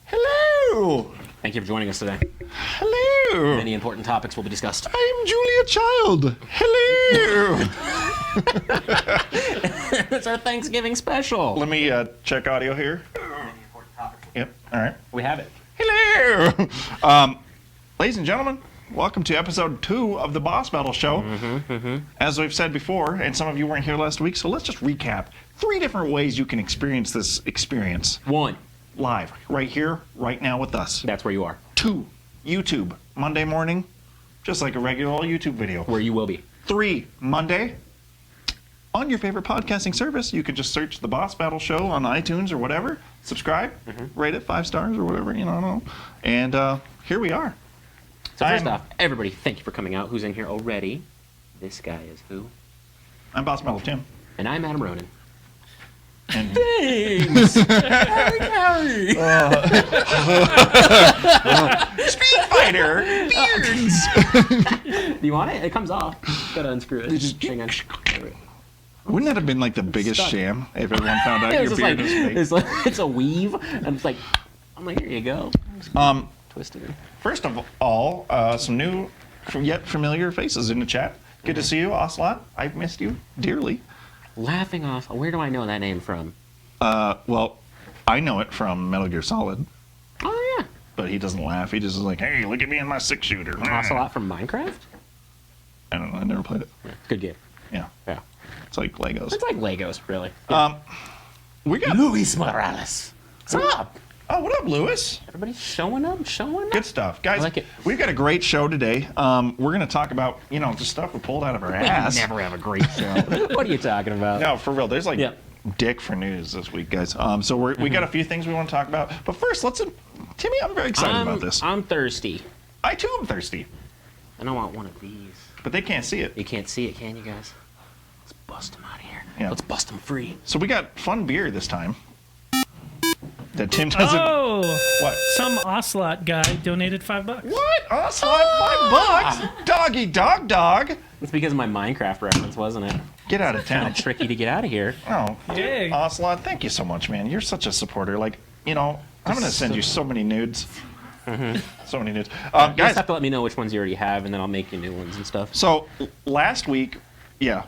Hello! Thank you for joining us today. Hello! Many important topics will be discussed. I'm Julia Child. Hello! It's our Thanksgiving special. Let me check audio here. Many important topics. Yep, all right. We have it. Hello! Ladies and gentlemen, welcome to episode 2 of the Boss Battle Show. As we've said before, and some of you weren't here last week, so let's just recap. 3 different ways you can experience this experience. 1. Live, right here, right now with us. That's where you are. 2, YouTube, Monday morning, just like a regular old YouTube video. Where you will be. 3, Monday, on your favorite podcasting service. You could just search the Boss Battle Show on iTunes or whatever. Subscribe, rate it 5 stars or whatever, you know. I don't know. And here we are. So first off, everybody, thank you for coming out. Who's in here already? This guy is who? I'm Boss Battle Tim. And I'm Adam Ronin. And Thanks! Harry! Speed Fighter! Beards! Do you want it? It comes off. Gotta unscrew it. Just- Hang on. Wouldn't that have been like the biggest Stuck. sham if everyone found out It your was just beard like, was fake? it's, like, it's a weave, and it's like, I'm like, here you go. Twist it in. First of all, some new yet familiar faces in the chat. Good to see you, Ocelot. I've missed you dearly. Laughing off. Where do I know that name from? Well, I know it from Metal Gear Solid, Oh, yeah. but he doesn't laugh. He just is like, hey, look at me in my 6-shooter. Ocelot from Minecraft? I don't know. I never played it. Good game. Yeah. Yeah. It's like Legos. It's like Legos, really. We got... Luis Morales. What's up? Oh, what up, Lewis? Everybody showing up? Good stuff. Guys, I like it. We've got a great show today. We're going to talk about, the stuff we pulled out of our ass. We never have a great show. What are you talking about? No, for real. There's like Yeah. dick for news this week, guys. So we got a few things we want to talk about. But first, Timmy, I'm very excited about this. I'm thirsty. I, too, am thirsty. I don't want one of these. But they can't see it. You can't see it, can you guys? Let's bust them out of here. Yeah. Let's bust them free. So we got fun beer this time. That Tim doesn't... Oh, What? some Ocelot guy donated $5. What? Ocelot, $5? Doggy dog. It's because of my Minecraft reference, wasn't it? Get out of town. Kind of tricky to get out of here. Oh, Yay. Ocelot, thank you so much, man. You're such a supporter. Like, I'm going to send you so many nudes. So many nudes. You just Guys, have to let me know which ones you already have, and then I'll make you new ones and stuff. so last week, yeah,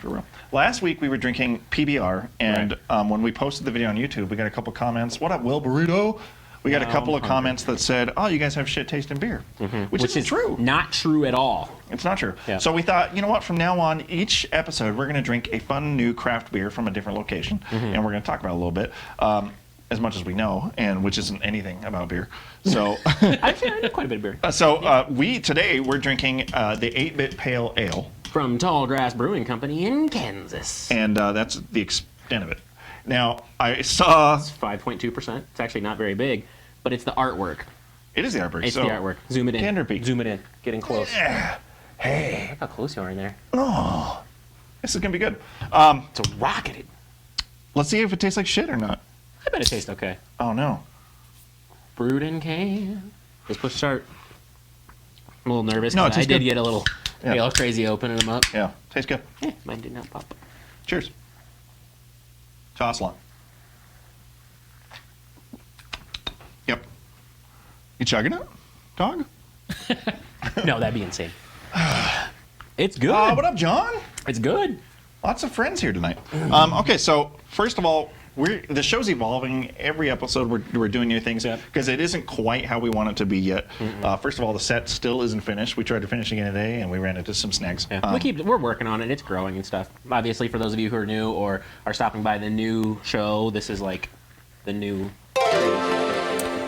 for real. Last week we were drinking PBR, and when we posted the video on YouTube, we got a couple comments. What up, Will Burrito? We got a couple of comments that said, oh, you guys have shit tasting beer, which isn't is true. Not true at all. It's not true. Yeah. So we thought, you know what, from now on, each episode, we're going to drink a fun new craft beer from a different location, and we're going to talk about it a little bit, as much as we know, and which isn't anything about beer. So Actually, I know quite a bit of beer. today, we're drinking the 8-Bit Pale Ale, From Tall Grass Brewing Company in Kansas. and that's the extent of it. Now, I saw... 5.2%. It's actually not very big, but it's the artwork. It is the artwork. It's so, the artwork. Zoom it in. Gander peek. Zoom it in. Getting close. Yeah. Hey. Look how close you are in there. Oh. This is going to be good. It's a rocketed. Let's see if it tastes like shit or not. I bet it tastes okay. Oh, no. Brewed in can. Just push start. I'm a little nervous. No, it 'cause I tastes did good. get a little crazy opening them up. Yeah. Tastes good. Mine did not pop. Cheers. To Ocelot. Yep. You chugging it, dog? No, that'd be insane. It's good. What up, John? It's good. Lots of friends here tonight. Okay, so first of all, the show's evolving. Every episode we're doing new things because it isn't quite how we want it to be yet. First of all, the set still isn't finished. We tried to finish again today, and we ran into some snags. Yeah. We're working on it. It's growing and stuff. Obviously, for those of you who are new or are stopping by the new show, this is like the new.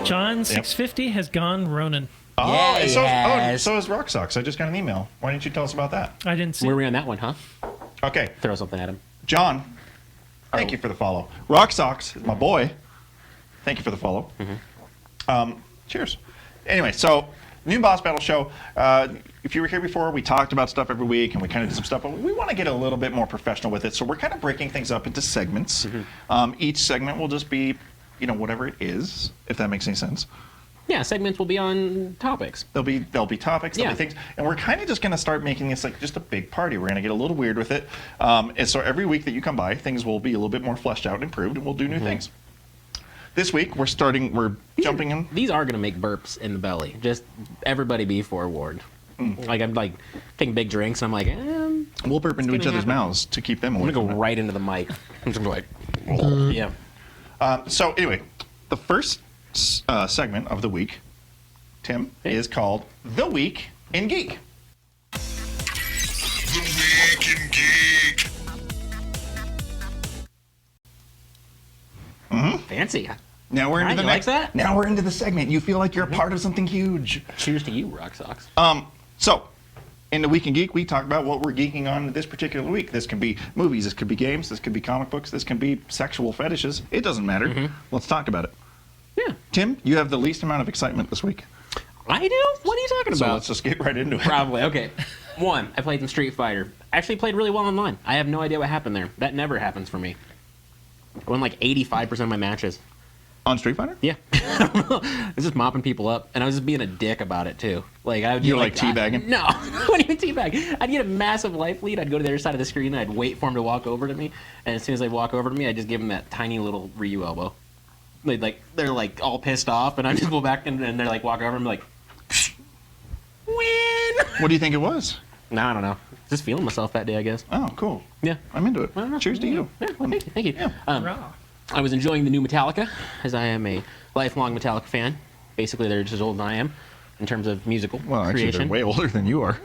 John 650 has gone Ronin. Oh, Yeah, he has. so is Rock Socks. I just got an email. Why didn't you tell us about that? I didn't see. Where are we on that one, huh? Okay, Throw something at him. John, thank you for the follow. Rock Socks is my boy. Thank you for the follow. Cheers. Anyway, so new Boss Battle Show. If you were here before, we talked about stuff every week, and we kind of did some stuff, but we want to get a little bit more professional with it. So we're kind of breaking things up into segments. Each segment will just be, whatever it is, if that makes any sense. Yeah, segments will be on topics. There'll be topics, there'll Yeah. be things, and we're kind of just going to start making this like just a big party. We're going to get a little weird with it, and so every week that you come by, things will be a little bit more fleshed out and improved, and we'll do new things. This week we're jumping in. These are going to make burps in the belly. Just everybody be forewarned. Like I'm like taking big drinks, and I'm like, We'll burp into gonna each other's happen. mouths to keep them I'm away. gonna go from it. right into the mic. I'm just gonna go like, yeah. So anyway, the first segment of the week, Tim, is called The Week in Geek. The Week in Geek. Fancy. Now we're into Alright, the you next. like that? Now we're into the segment. You feel like you're a part of something huge. Cheers to you, Rock Socks. So, in the Week in Geek, we talk about what we're geeking on this particular week. This can be movies, this could be games, this could be comic books, this can be sexual fetishes. It doesn't matter. Let's talk about it. Yeah. Tim, you have the least amount of excitement this week. I do? What are you talking So about? let's just get right into it. Probably. Okay. One, I played some Street Fighter. Actually played really well online. I have no idea what happened there. That never happens for me. I won like 85% of my matches. On Street Fighter? Yeah. I was just mopping people up, and I was just being a dick about it, too. Like I would You get, were, like, teabagging? No. I wouldn't even teabag. I'd get a massive life lead. I'd go to the other side of the screen, and I'd wait for him to walk over to me. And as soon as they'd walk over to me, I'd just give him that tiny little Ryu elbow. They're like all pissed off, and I just go back, and they're like walk over and be like, win! What do you think it was? No, I don't know. Just feeling myself that day, I guess. Oh, cool. Yeah. I'm into it. I don't know. Cheers to you. Yeah, well, thank you. Thank you. Yeah. Raw. I was enjoying the new Metallica, as I am a lifelong Metallica fan. Basically, they're just as old as I am in terms of musical Well, actually, creation. they're way older than you are.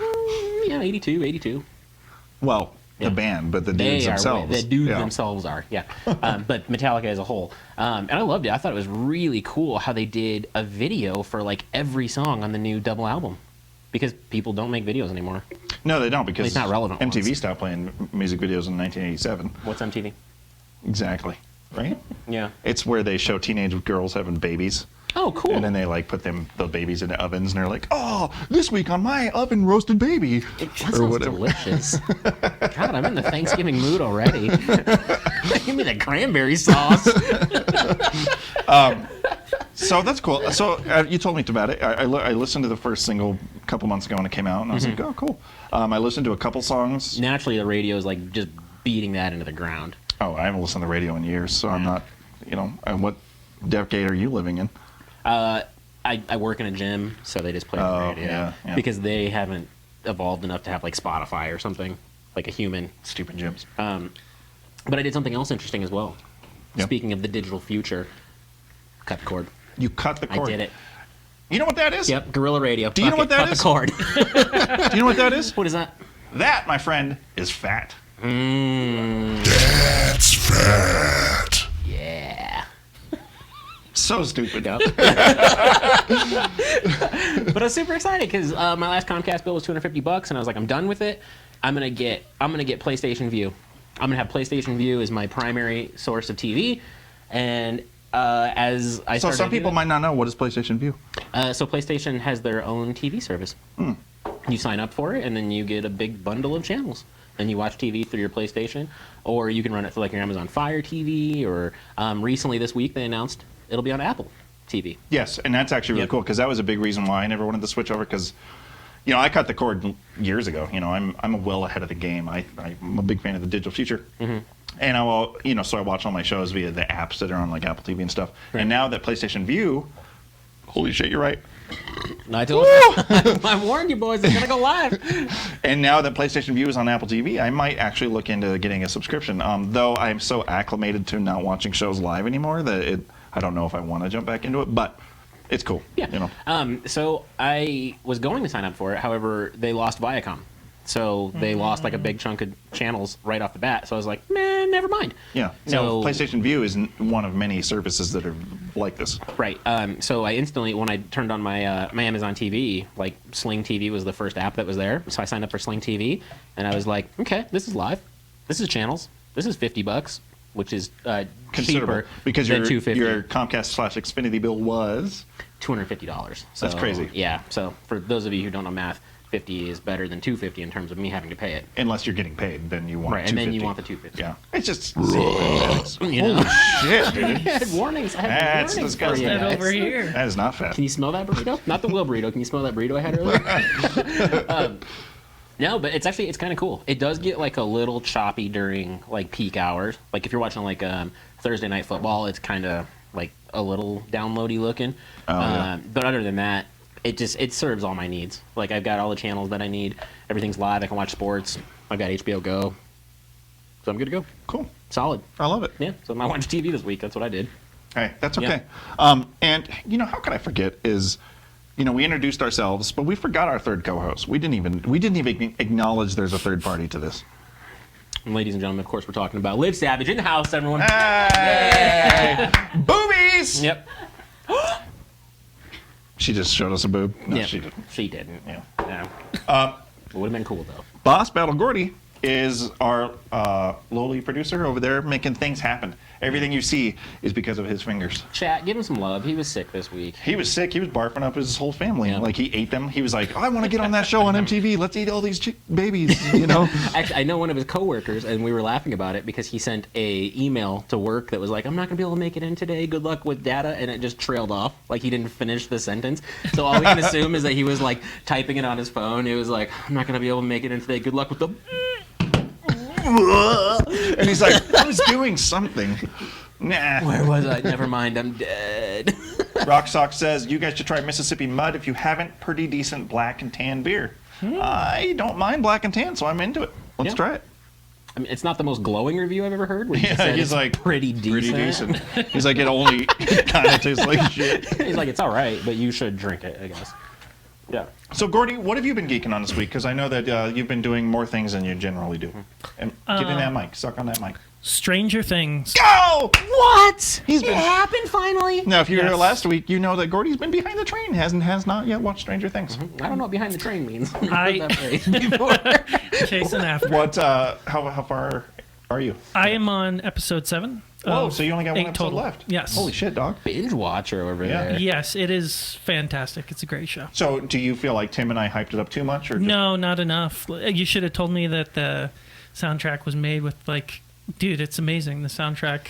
Yeah, 82. Well, Yeah. the band, but the dudes They are. themselves. The dudes Yeah. themselves are. Yeah. But Metallica as a whole, and I loved it. I thought it was really cool how they did a video for like every song on the new double album, because people don't make videos anymore. No, they don't, because It's not relevant MTV ones. stopped playing music videos in 1987. What's MTV? Exactly. Right? Yeah. It's where they show teenage girls having babies. Oh, cool. And then they like put the babies into ovens, and they're like, "Oh, this week on my oven roasted baby," That sounds delicious. God, I'm in the Thanksgiving mood already. Give me the cranberry sauce. So that's cool. So you told me about it. I listened to the first single a couple months ago when it came out, and I was like, "Oh, cool." I listened to a couple songs. Naturally, the radio is like just beating that into the ground. Oh, I haven't listened to the radio in years, so I'm not. What decade are you living in? I work in a gym, so they just play on the radio yeah. because they haven't evolved enough to have like Spotify or something like a human. Stupid gyms. But I did something else interesting as well. Yep. Speaking of the digital future, cut the cord. You cut the cord. I did it. You know what that is? Yep, Guerrilla Radio. Do you know what that cut is? the cord. Do you know what that is? What is that? That, my friend, is fat. That's fat. Yeah. So stupid. Yep. But I was super excited because my last Comcast bill was $250, and I was like, I'm done with it. I'm gonna get PlayStation View. I'm gonna have PlayStation View as my primary source of TV, and as I So started some to do people that- might not know what is PlayStation View. So PlayStation has their own TV service. You sign up for it, and then you get a big bundle of channels. And you watch TV through your PlayStation, or you can run it through like your Amazon Fire TV, or recently this week they announced it'll be on Apple TV. Yes, and that's actually really Yep. cool because that was a big reason why I never wanted to switch over because, I cut the cord years ago. I'm well ahead of the game. I'm a big fan of the digital future. And I will, so I watch all my shows via the apps that are on like Apple TV and stuff. Right. And now that PlayStation View, holy shit, you're right. I told you. I warned you boys, it's gonna go live. And now that PlayStation View is on Apple TV, I might actually look into getting a subscription. Though I'm so acclimated to not watching shows live anymore that I don't know if I want to jump back into it, but it's cool. Yeah. So I was going to sign up for it. However, they lost Viacom. So they lost like a big chunk of channels right off the bat. So I was like, man, never mind. Yeah. So PlayStation View is one of many services that are like this. Right. So I instantly, when I turned on my my Amazon TV, like Sling TV was the first app that was there. So I signed up for Sling TV, and I was like, okay, this is live. This is channels. This is $50, which is Considerable. cheaper Because than your $250. Comcast/Xfinity bill was $250. So, That's crazy. Yeah. So for those of you who don't know math, $150 is better than $250 in terms of me having to pay it. Unless you're getting paid, then you want Right, and then you want the $250. Yeah, it's just You know? shit, dude. I had warnings. I had That's warnings for disgusting. you That guys. over here. That is not fat. Can you smell that burrito? Not the wheel burrito. Can you smell that burrito I had earlier? No, but it's kind of cool. It does get like a little choppy during like peak hours. Like if you're watching like Thursday night football, it's kind of like a little downloady looking. Yeah. But other than that, it serves all my needs. Like I've got all the channels that I need. Everything's live. I can watch sports. I've got HBO Go, so I'm good to go. Cool. Solid. I love it. Yeah. So I watched TV this week. That's what I did. Hey, that's okay. Yeah. And how could I forget is, we introduced ourselves, but we forgot our third co-host. We didn't even acknowledge there's a third party to this. And ladies and gentlemen, of course, we're talking about Liv Savage in the house. Everyone. Hey! Boobies! Yep. She just showed us a boob. No, Yep. she didn't. She didn't. Yeah. It would have been cool though. Boss Battle Gordy is our lowly producer over there making things happen. Everything you see is because of his fingers. Chat, give him some love. He was sick this week. He was sick. He was barfing up his whole family. Yeah. Like, he ate them. He was like, I want to get on that show on MTV. Let's eat all these babies, Actually, I know one of his coworkers, and we were laughing about it because he sent a email to work that was like, I'm not going to be able to make it in today. Good luck with data. And it just trailed off. Like, he didn't finish the sentence. So all we can assume is that he was, like, typing it on his phone. It was like, I'm not going to be able to make it in today. Good luck with the... And he's like, I was doing something. Nah. Where was I? Never mind. I'm dead. Rock Sock says, you guys should try Mississippi Mud if you haven't. Pretty decent black and tan beer. I don't mind black and tan, so I'm into it. Let's Yeah. try it. I mean, it's not the most glowing review I've ever heard. Where he Yeah, said he's it's like, pretty decent. He's like, it only kind of tastes like shit. He's like, it's all right, but you should drink it, I guess. Yeah. So, Gordy, what have you been geeking on this week? Because I know that you've been doing more things than you generally do. And get in that mic. Suck on that mic. Stranger Things. Go! What? He's been... happened finally? Now, if you were here Yes. last week, you know that Gordy's been behind the train. Has not yet watched Stranger Things. I don't know what behind the train means. I've I- heard that phrase before. Chasing after. What? How far are you? I am on episode 7. Whoa! of So you only got one 8 episode total. left. Yes. Holy shit, dog. Binge watcher over Yeah. there. Yes, it is fantastic. It's a great show. So, do you feel like Tim and I hyped it up too much, or just... No, not enough. You should have told me that the soundtrack was made with, dude, it's amazing. The soundtrack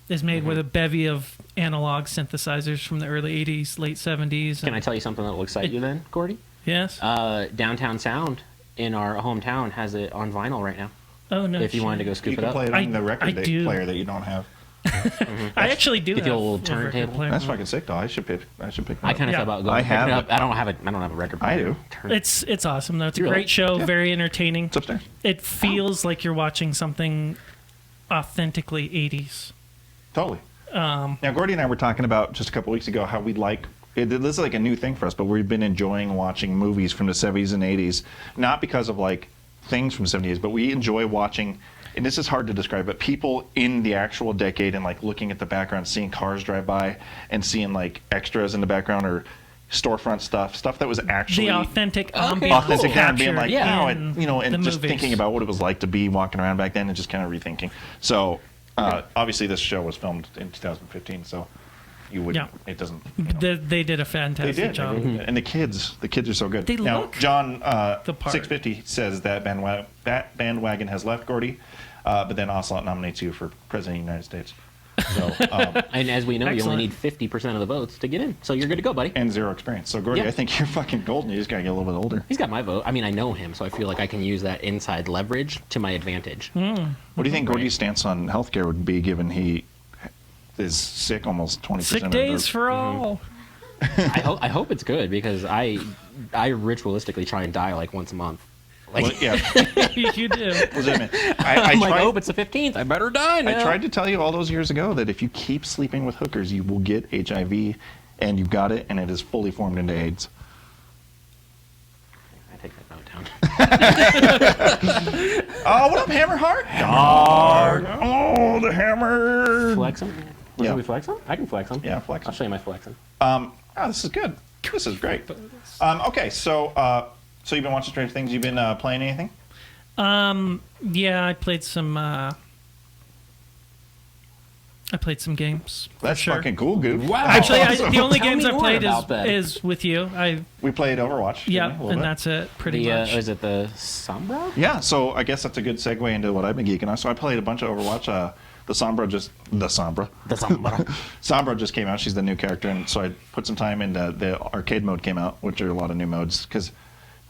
is made with a bevy of analog synthesizers from the early 80s, late 70s. Can I tell you something that will excite you then, Gordy? Yes. Downtown Sound in our hometown has it on vinyl right now. Oh, no. If you wanted to go You scoop it can up. play it on the record I do. player that you don't have. I actually do Get the have old a record turntable. player. That's fucking sick, though. I should pick. I That kind of Yeah. thought about going I to pick have it up. it. I don't have a record player. I do. It's awesome, though. It's a You really? great show, Yeah. very entertaining. It's upstairs. It feels like you're watching something authentically 80s. Totally. Now, Gordy and I were talking about just a couple weeks ago how we'd like. This is like a new thing for us, but we've been enjoying watching movies from the 70s and 80s, not because of like things from the 70s, but we enjoy watching. And this is hard to describe, but people in the actual decade and like looking at the background, seeing cars drive by, and seeing like extras in the background or storefront stuff that was actually The authentic Okay, ambient authentic, cool. and being like, Yeah. wow, and and the just movies. thinking about what it was like to be walking around back then, and just kind of rethinking. So obviously, this show was filmed in 2015, so you would. Yeah. It doesn't. They did a They fantastic did, job. and the kids are so good. They now, look John the part. 650 says that bandwagon has left Gordy, but then Ocelot nominates you for president of the United States. So And as we know, you only Excellent. need 50% of the votes to get in. So you're good to go, buddy. and zero experience. So Gordy, Yeah. I think you're fucking golden. You just gotta get a little bit older. He's got my vote. I mean, I know him, so I feel like I can use that inside leverage to my advantage. What do you think Gordy's stance on healthcare would be, given he is sick almost 20% Sick of days the, for all. I hope it's good because I ritualistically try and die like once a month. Like, Well, yeah, You do. legitimate. I I'm like, tried, oh, it's the 15th. I better die now. I tried to tell you all those years ago that if you keep sleeping with hookers, you will get HIV, and you got it, and it is fully formed into AIDS. I take that note down. Oh, what up, Hammerheart? Dog. Oh, the hammer. Flex him? Yeah. Can we flex him? I can flex him. Yeah, flex 'em. I'll show you my flexing. Oh, this is good. This is great. Okay, so you've been watching Stranger Things. You've been playing anything? Yeah, I played some. I I played some games. for That's sure. fucking cool, Goof. Wow. Actually, Awesome. the only Tell games me I've more played about that. is with you. We played Overwatch. Yeah, didn't we, a little and bit? that's it, pretty The much. is it the Sombra? Yeah, so I guess that's a good segue into what I've been geeking on. So I played a bunch of Overwatch. The Sombra. The Sombra. Sombra just came out. She's the new character, and so I put some time into the arcade mode came out, which are a lot of new modes because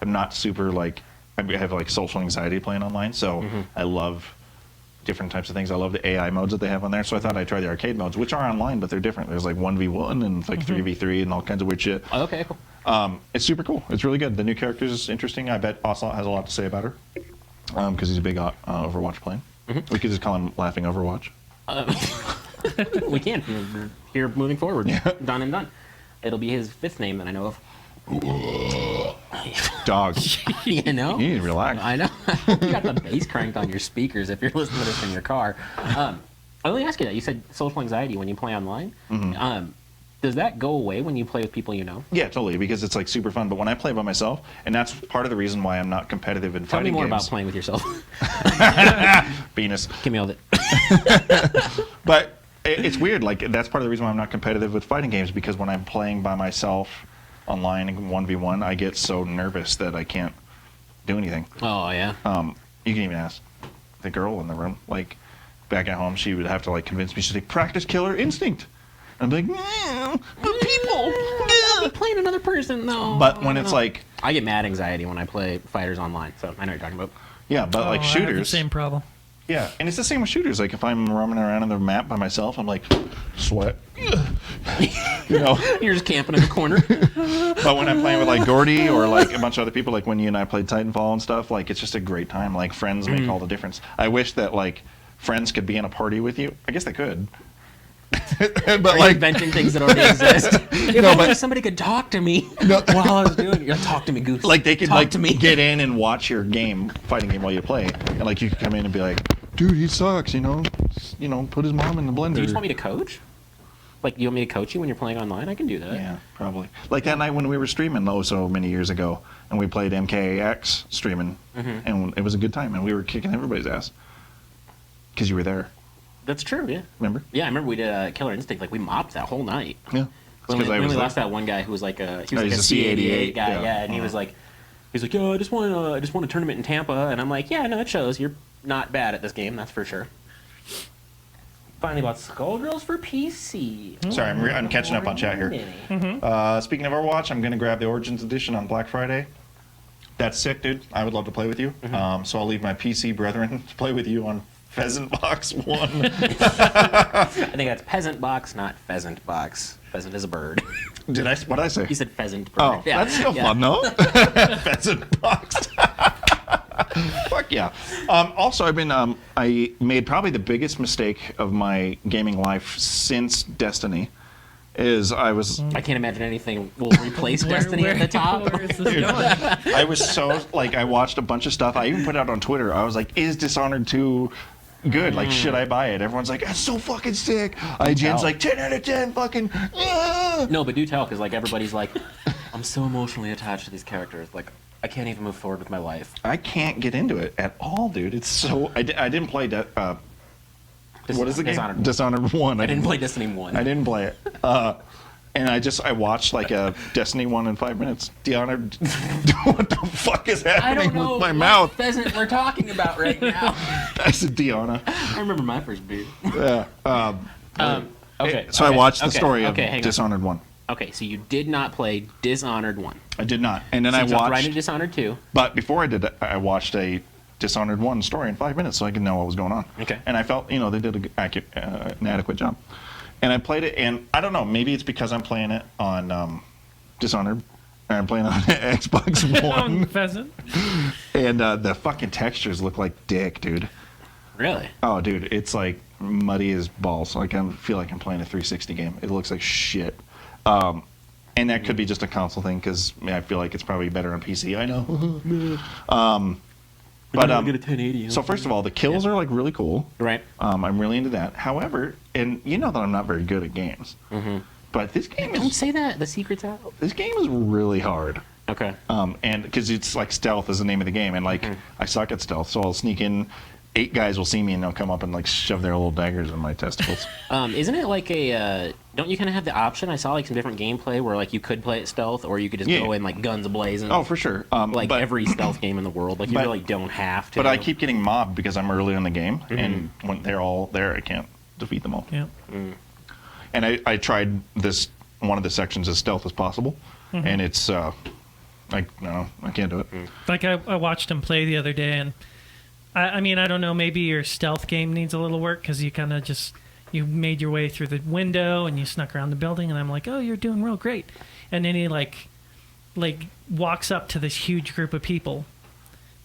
I'm not super like I have like social anxiety playing online, so I love different types of things. I love the AI modes that they have on there, so I thought I'd try the arcade modes, which are online, but they're different. There's like 1v1 and like 3v3 and all kinds of weird shit. Oh, okay, cool. It's super cool. It's really good. The new character is interesting. I bet Ocelot has a lot to say about her because he's a big Overwatch player. We could just call him Laughing Overwatch. We can. Here, moving forward. Done and done. It'll be his fifth name that I know of. Dog. You know? You need to relax. I know. You got the bass cranked on your speakers if you're listening to this in your car. Let me ask you that. You said social anxiety when you play online. Does that go away when you play with people you know? Yeah, totally, because it's like super fun. But when I play by myself, and that's part of the reason why I'm not competitive in Tell me fighting more games. about playing with yourself. Penis. Give me all that. But it's weird. Like that's part of the reason why I'm not competitive with fighting games because when I'm playing by myself online in 1v1, I get so nervous that I can't do anything. Oh, yeah. You can even ask the girl in the room. Like back at home, she would have to like convince me. She's like, "Practice Killer Instinct." I'm like, but people. I'll be playing another person, though. But when it's like, I get mad anxiety when I play fighters online, so I know what you're talking about. yeah, but like I have the shooters. same problem. Yeah, and it's the same with shooters. Like if I'm roaming around on the map by myself, I'm like, sweat. You know. You're just camping in the corner. But when I'm playing with like Gordy or like a bunch of other people, like when you and I played Titanfall and stuff, like it's just a great time. Like friends make all the difference. I wish that like friends could be in a party with you. I guess they could. But Are you like, inventing things that already exist. If No, only but- somebody could talk to me while I was doing it. You're like, talk to me, Goose. like they could talk like to me. get in and watch your game, fighting game while you play, and like you could come in and be like, dude, he sucks. You know, put his mom in the blender. Do you just want me to coach? Like, you want me to coach you when you're playing online? I can do that. Yeah, probably. Like that night when we were streaming so many years ago, and we played MKX streaming, and it was a good time, and we were kicking everybody's ass because you were there. That's true, yeah. Remember? Yeah, I remember we did Killer Instinct. Like, we mopped that whole night. Yeah. When we lost that one guy who was like a he's a C88 guy, yeah. yeah, and he was like, "Yo, I just won a tournament in Tampa," and I'm like, "Yeah, no, it shows. You're not bad at this game, that's for sure." Finally bought Skullgirls for PC. Sorry, I'm catching up on chat here. Speaking of Overwatch, I'm going to grab the Origins Edition on Black Friday. That's sick, dude. I would love to play with you. So I'll leave my PC brethren to play with you on Pheasant Box 1. I think that's Peasant Box, not Pheasant Box. Pheasant is a bird. What did I say? You said pheasant bird. Oh, Yeah, that's still yeah. fun, though. Pheasant Box. Fuck yeah. Also, I made probably the biggest mistake of my gaming life since Destiny. I can't imagine anything will replace Destiny at the top. Where is this going? I was so I watched a bunch of stuff. I even put it out on Twitter. I was like, "Is Dishonored 2 good? Like, should I buy it?" Everyone's like, "That's so fucking sick." IGN's like 10 out of 10. Fucking. No, but do tell, because like everybody's like, I'm so emotionally attached to these characters. Like, I can't even move forward with my life. I can't get into it at all, dude. It's so. I didn't play. What is the game? Dishonored 1. I didn't play Destiny 1. I didn't play it. And I watched like a Destiny 1 in 5 minutes. Deanna, what the fuck is I happening don't know with my what mouth? pheasant we're talking about right now. I said Deanna. I remember my first beer. Yeah. Okay. So I watched the okay, story okay, of hang on. Dishonored 1. Okay, so you did not play Dishonored 1. I did not. And then So I you jumped watched. right into Dishonored 2. But before I did that, I watched a Dishonored 1 story in 5 minutes so I could know what was going on. Okay. And I felt, they did an adequate job. And I played it, and I don't know, maybe it's because I'm playing it on Dishonored, and I'm playing it on Xbox On One, pheasant. and the fucking textures look like dick, dude. Really? Oh, dude, it's like muddy as balls. Like I feel like I'm playing a 360 game. It looks like shit. And that could be just a console thing because I feel like it's probably better on PC. I know. But get a 1080. so first of all, the kills are like really cool. Right. I'm really into that. However, and you know that I'm not very good at games, but this game Don't is say that. The secret's out. really hard. Okay. And because it's like stealth is the name of the game, and like I suck at stealth, so I'll sneak in 8 guys will see me and they'll come up and like shove their little daggers in my testicles. Isn't it like a? Don't you kind of have the option? I saw like some different gameplay where like you could play it stealth, or you could just go in like guns ablazing. Oh, for sure. Like but, every stealth game in the world, like you really don't have to. But I keep getting mobbed because I'm early in the game, and when they're all there, I can't defeat them all. Yeah. And I tried this one of the sections as stealth as possible, and it's like no, I can't do it. Like I watched him play the other day, and I mean, I don't know, maybe your stealth game needs a little work because you kind of just, you made your way through the window and you snuck around the building, and I'm like, oh, you're doing real great. And then he like walks up to this huge group of people,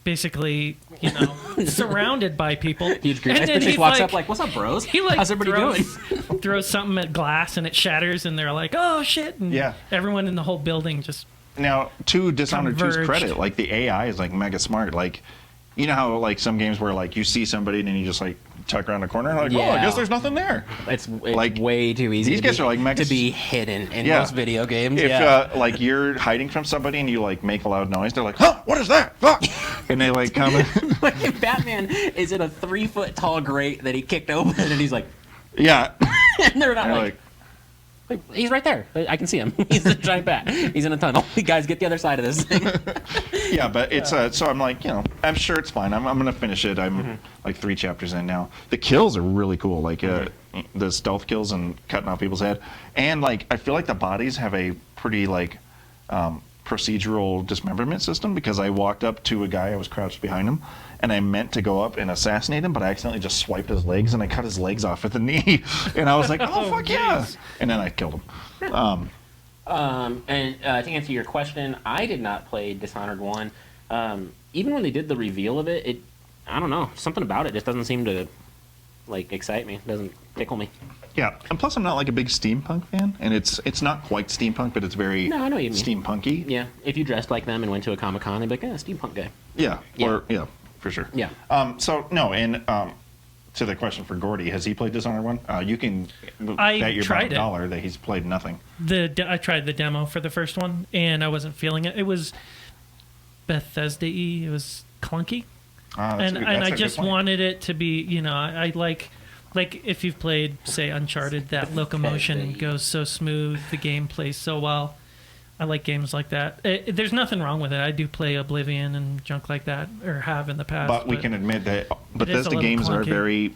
basically, you know, surrounded by people. Huge group. And then He he walks up like, what's up, bros? he like How's everybody doing? throws something at glass and it shatters, and they're like, oh shit. And Yeah. everyone in the whole building just, Now, to Dishonored 2's Converged. credit, like the AI is like mega smart. Like, you know how like some games where like you see somebody and then you just like tuck around the corner, like, oh, I Yeah. guess there's nothing there. It's Like, way too easy. these to guys be- are, like, mega to be hidden in Yeah. most video games. If like you're hiding from somebody and you like make a loud noise, they're like, huh, what is that? Fuck! And they like come. Like Batman is in a 3-foot tall grate that he kicked open, and he's like, Yeah. and they're not They're like, he's right there. I can see him. He's a giant bat. He's in a tunnel. You guys get the other side of this thing. Yeah, but it's so I'm like, you know, I'm sure it's fine. I'm gonna finish it. I'm like 3 chapters in now. The kills are really cool, like the stealth kills and cutting off people's head, and like I feel like the bodies have a pretty like procedural dismemberment system, because I walked up to a guy, I was crouched behind him, and I meant to go up and assassinate him, but I accidentally just swiped his legs and I cut his legs off at the knee, and I was like, oh fuck yeah, and then I killed him. And to answer your question, I did not play Dishonored 1. Even when they did the reveal of it, I don't know, something about it just doesn't seem to like excite me. It doesn't tickle me. Yeah, and plus I'm not like a big steampunk fan, and it's not quite steampunk, but it's very No, I know what you mean. steampunky. Yeah, if you dressed like them and went to a Comic-Con, they'd be like, yeah, steampunk guy. Yeah, Yeah. or yeah, for sure. Yeah. So no, and to the question for Gordy, has he played Dishonored 1? You can I bet your tried it. $1 that he's played nothing. I tried the demo for the first one, and I wasn't feeling it. It was Bethesda-y. It was clunky. That's and a I good just point. wanted it to be, you know, I like if you've played, say, Uncharted, that locomotion goes so smooth, the game plays so well. I like games like that. There's nothing wrong with it. I do play Oblivion and junk like that, or have in the past. But we can admit that is a Bethesda little games are clunky. very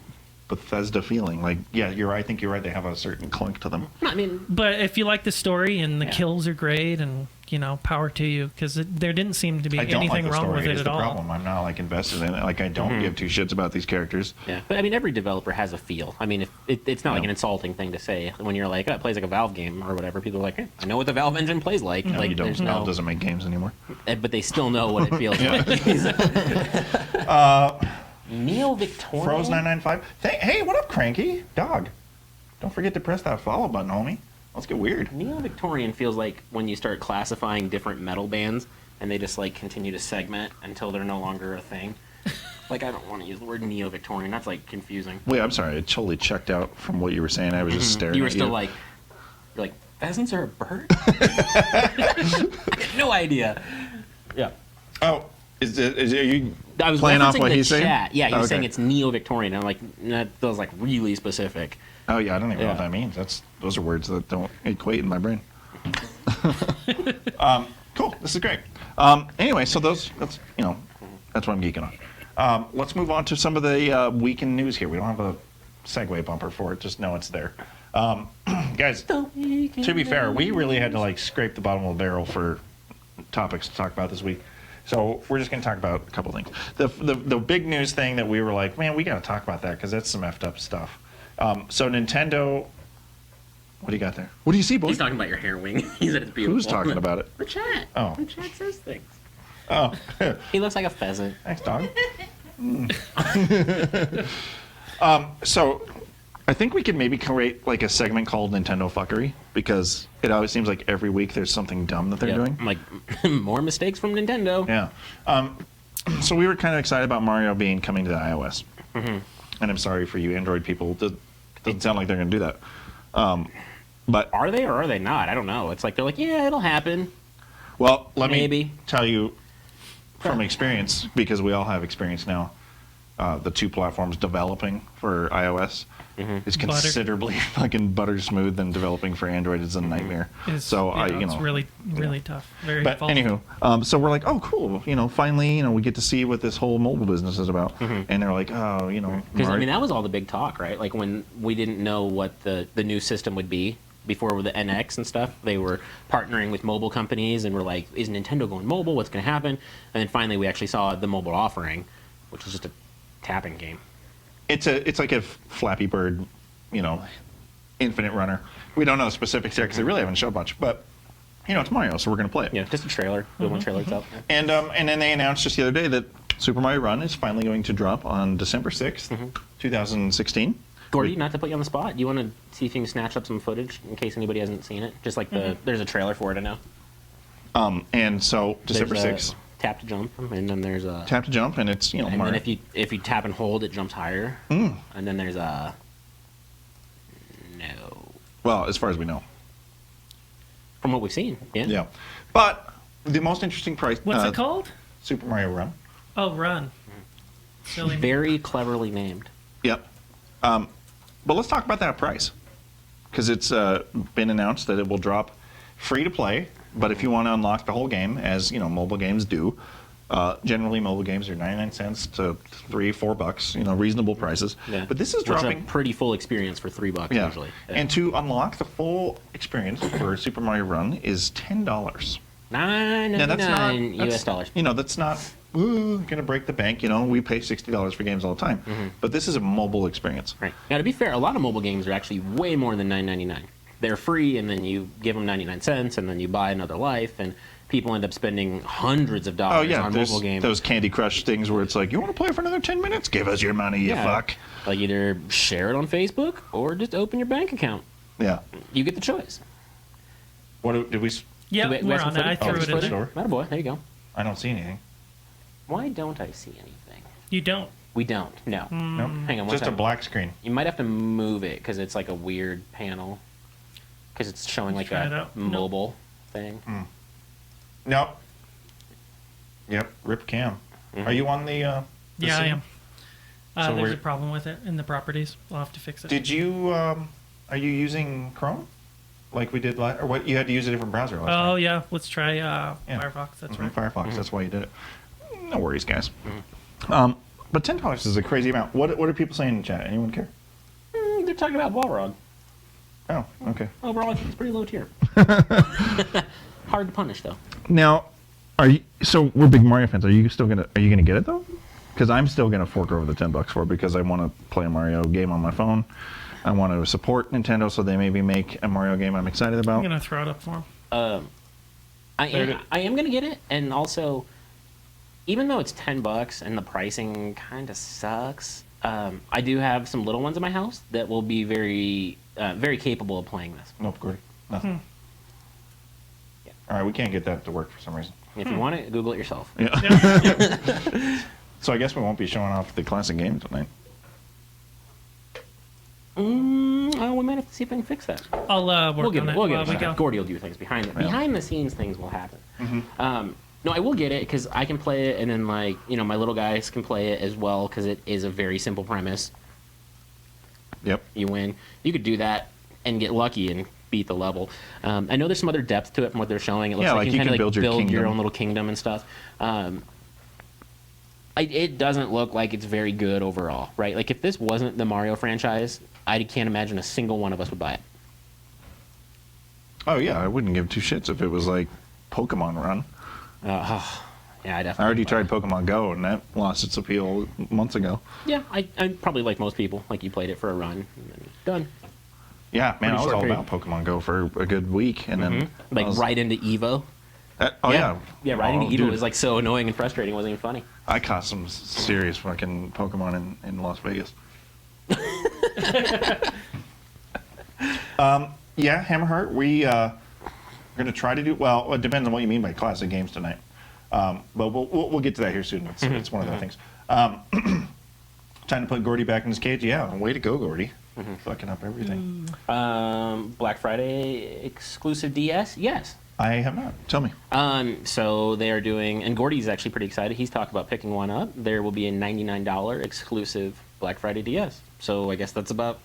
Bethesda feeling. Like, yeah, you're right. I think you're right. They have a certain clunk to them. I mean, But if you like the story and the Yeah. kills are great, and you know, power to you, because there didn't seem to be I don't like anything the wrong story. with it Is at the all. problem. I'm not like invested in it. Like, I don't give 2 shits about these characters. yeah. But I mean, every developer has a feel. I mean, if it's not like Yeah. an insulting thing to say when you're like, oh, it plays like a Valve game or whatever. People are like, hey, I know what the Valve engine plays like. No, Like, you don't. there's Valve no, doesn't make games anymore. but they still know what it feels like. Neo Victorian. Froze 995. Hey, what up, Cranky Dog? Don't forget to press that follow button, homie. Let's get weird. Neo Victorian feels like when you start classifying different metal bands and they just like continue to segment until they're no longer a thing. Like, I don't want to use the word Neo Victorian. That's like confusing. Wait, I'm sorry. I totally checked out from what you were saying. I was just staring. You were at still like, you're like, pheasants are a bird? I had no idea. Yeah. Oh, are you I was playing off referencing what the he's saying? chat. Yeah, he was Okay. saying it's Neo Victorian. I'm like, that feels like really specific. Oh yeah, I don't even know Yeah. what that means. Those are words that don't equate in my brain. Cool. This is great. Anyway, so that's what I'm geeking on. Let's move on to some of the weekend news here. We don't have a segue bumper for it. Just know it's there. Guys, to be fair, we really had to like scrape the bottom of the barrel for topics to talk about this week. So we're just going to talk about a couple things. The big news thing that we were like, man, we got to talk about that because that's some effed up stuff. So Nintendo, what do you got there? What do you see, boy? He's talking about your hair wing. He said it's beautiful. Who's talking about it? The chat. Oh. The chat says things. Oh, He looks like a pheasant. thanks, dog. So I think we could maybe create like a segment called Nintendo Fuckery, because it always seems like every week there's something dumb that they're Yeah. doing. I'm like, more mistakes from Nintendo. Yeah. So we were kind of excited about Mario being coming to the iOS. Mm-hmm. And I'm sorry for you Android people. It doesn't sound like they're going to do that. But, Are they or are they not? I don't know. It's like they're like, yeah, it'll happen. well, let me Maybe. tell you from experience, because we all have experience now. the two platforms developing for iOS is considerably fucking butter smooth than developing for Android is a nightmare. It's, So it's really tough. Very But faulty. anywho, so we're like, oh, cool. Finally, we get to see what this whole mobile business is about. And they're like, oh, Because I mean, that was all the big talk, right? Like when we didn't know what the new system would be before with the NX and stuff. They were partnering with mobile companies and were like, is Nintendo going mobile? What's going to happen? And then finally, we actually saw the mobile offering, which was just a tapping game. It's like a Flappy Bird, infinite runner. We don't know the specifics yet because they really haven't showed much, but it's Mario, so we're gonna play it. Yeah, just a trailer. The one trailer itself. And then they announced just the other day that Super Mario Run is finally going to drop on December 6th, 2016. Gordy, not to put you on the spot, do you want to see if you can snatch up some footage in case anybody hasn't seen it? Just like there's a trailer for it, I know. And so December There's a 6th. Tap to jump, and then there's a Tap to jump, and it's and Mario. then if you tap and hold, it jumps higher. And then there's a no. Well, as far as we know. From what we've seen, yeah. Yeah. But the most interesting price. What's it called? Super Mario Run. Oh, Run. Silly. Very cleverly named. Yep. But let's talk about that price. Because it's been announced that it will drop free to play. But if you want to unlock the whole game, as mobile games do, generally mobile games are 99 cents to $3-4, reasonable prices. Yeah. But this is Which is dropping. a pretty full experience for $3 Yeah. usually. Yeah. And to unlock the full experience for Super Mario Run is $10. Now that's not US dollars. That's not gonna break the bank. We pay $60 for games all the time. But this is a mobile experience. Right. Now, to be fair, a lot of mobile games are actually way more than $9.99. They're free, and then you give them 99 cents, and then you buy another life, and people end up spending hundreds of dollars on there's mobile games. those Candy Crush things where it's like, you want to play for another 10 minutes? Give us your money, you fuck. Like either share it on Facebook or just open your bank account. Yeah. You get the choice. What did we? Yeah, we we're have on some it. I footage? threw it in Sure. there. Attaboy, there you go. I don't see anything. Why don't I see anything? You don't. We don't. No. Nope. Hang on one Just a second. black screen. You might have to move it because it's like a weird panel. Because it's showing like Try it a out. Nope. mobile thing. Nope. Yep. Rip cam. Are you on the? Yeah, I scene? am. So There's we're- a problem with it in the properties. We'll have to fix it. Did you? Are you using Chrome? Like we did last, or what? You had to use a different browser last time. Oh, yeah. Let's try Yeah. Firefox. That's right. Firefox. That's why you did it. No worries, guys. But $10 is a crazy amount. What are people saying in the chat? Anyone care? They're talking about Balrog. Oh, okay. Overall, I think it's pretty low tier. Hard to punish, though. Now, so we're big Mario fans. Are you gonna get it though? Because I'm still gonna fork over the $10 for it because I want to play a Mario game on my phone. I want to support Nintendo, so they maybe make a Mario game I'm excited about. I'm going to throw it up for him. I am going to get it, and also, even though it's $10 and the pricing kind of sucks, I do have some little ones in my house that will be very, very capable of playing this. Nope, Gordy. Nothing. Yeah. All right, we can't get that to work for some reason. If you want it, Google it yourself. Yeah. So I guess we won't be showing off the classic game tonight. We might have to see if I can fix that. I'll work We'll get on it. it We'll get while it. we go. Gordy will do things behind it. Behind the scenes, things will happen. No, I will get it because I can play it, and then my little guys can play it as well because it is a very simple premise. Yep. You win. You could do that and get lucky and beat the level. I know there's some other depth to it from what they're showing. It looks Yeah, like like you you can can kind of build your build your kingdom. own little kingdom and stuff. It doesn't look like it's very good overall, right? Like if this wasn't the Mario franchise, I can't imagine a single one of us would buy it. Oh yeah, I wouldn't give two shits if it was like Pokemon Run. Yeah, I definitely. I already would buy it. tried Pokemon Go, and that lost its appeal months ago. Yeah, I probably like most people. Like you played it for a run, and then done. Yeah, man, Pretty I was short all period. about Pokemon Go for a good week, and then Like I was- right into Evo. Oh yeah, Yeah, right into Evo dude, was like so annoying and frustrating. It wasn't even funny. I caught some serious fucking Pokemon in Las Vegas. Yeah, Hammerheart, we're going to try to do, well, it depends on what you mean by classic games tonight. But we'll get to that here soon. It's one of the things. Time to put Gordy back in his cage. Yeah, way to go, Gordy. Fucking up everything. Black Friday exclusive DS? Yes. I have not. Tell me. So they are doing, and Gordy's actually pretty excited. He's talked about picking one up. There will be a $99 exclusive Black Friday DS. So I guess that's about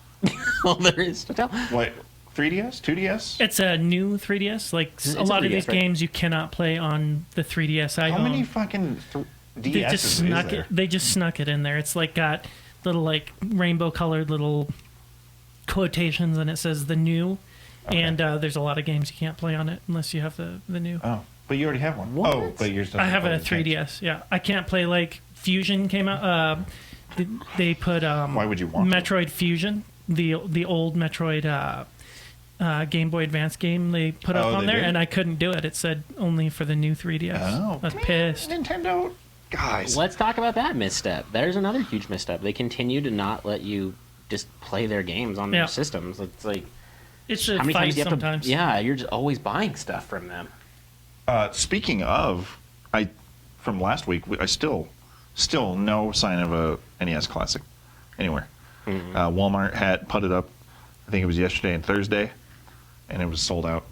all there is to tell. What? 3DS? 2DS? It's a new 3DS. Like It's a a lot of 3DS, these right? games you cannot play on the 3DS I How own. many fucking They DSs just is snuck there? it. They just snuck it in there. It's like got little like rainbow colored little quotations, and it says the new. Okay. And there's a lot of games you can't play on it unless you have the new. Oh, but you already have one. What? Oh, but yours doesn't I have play a the games. 3DS. Yeah, I can't play like Fusion came out. They put Why would you want to? Metroid Fusion, the old Metroid Game Boy Advance game they put up Oh, on they there, did? and I couldn't do it. It said only for the new 3DS. Oh, I was man, pissed. Nintendo, guys. Let's talk about that misstep. There's another huge misstep. They continue to not let you just play their games on Yeah. their systems. It's like, It's a how many fight times do you have sometimes. to? Yeah, you're just always buying stuff from them. Speaking of, from last week, I still no sign of a NES Classic anywhere. Walmart had put it up. I think it was yesterday and Thursday, and it was sold out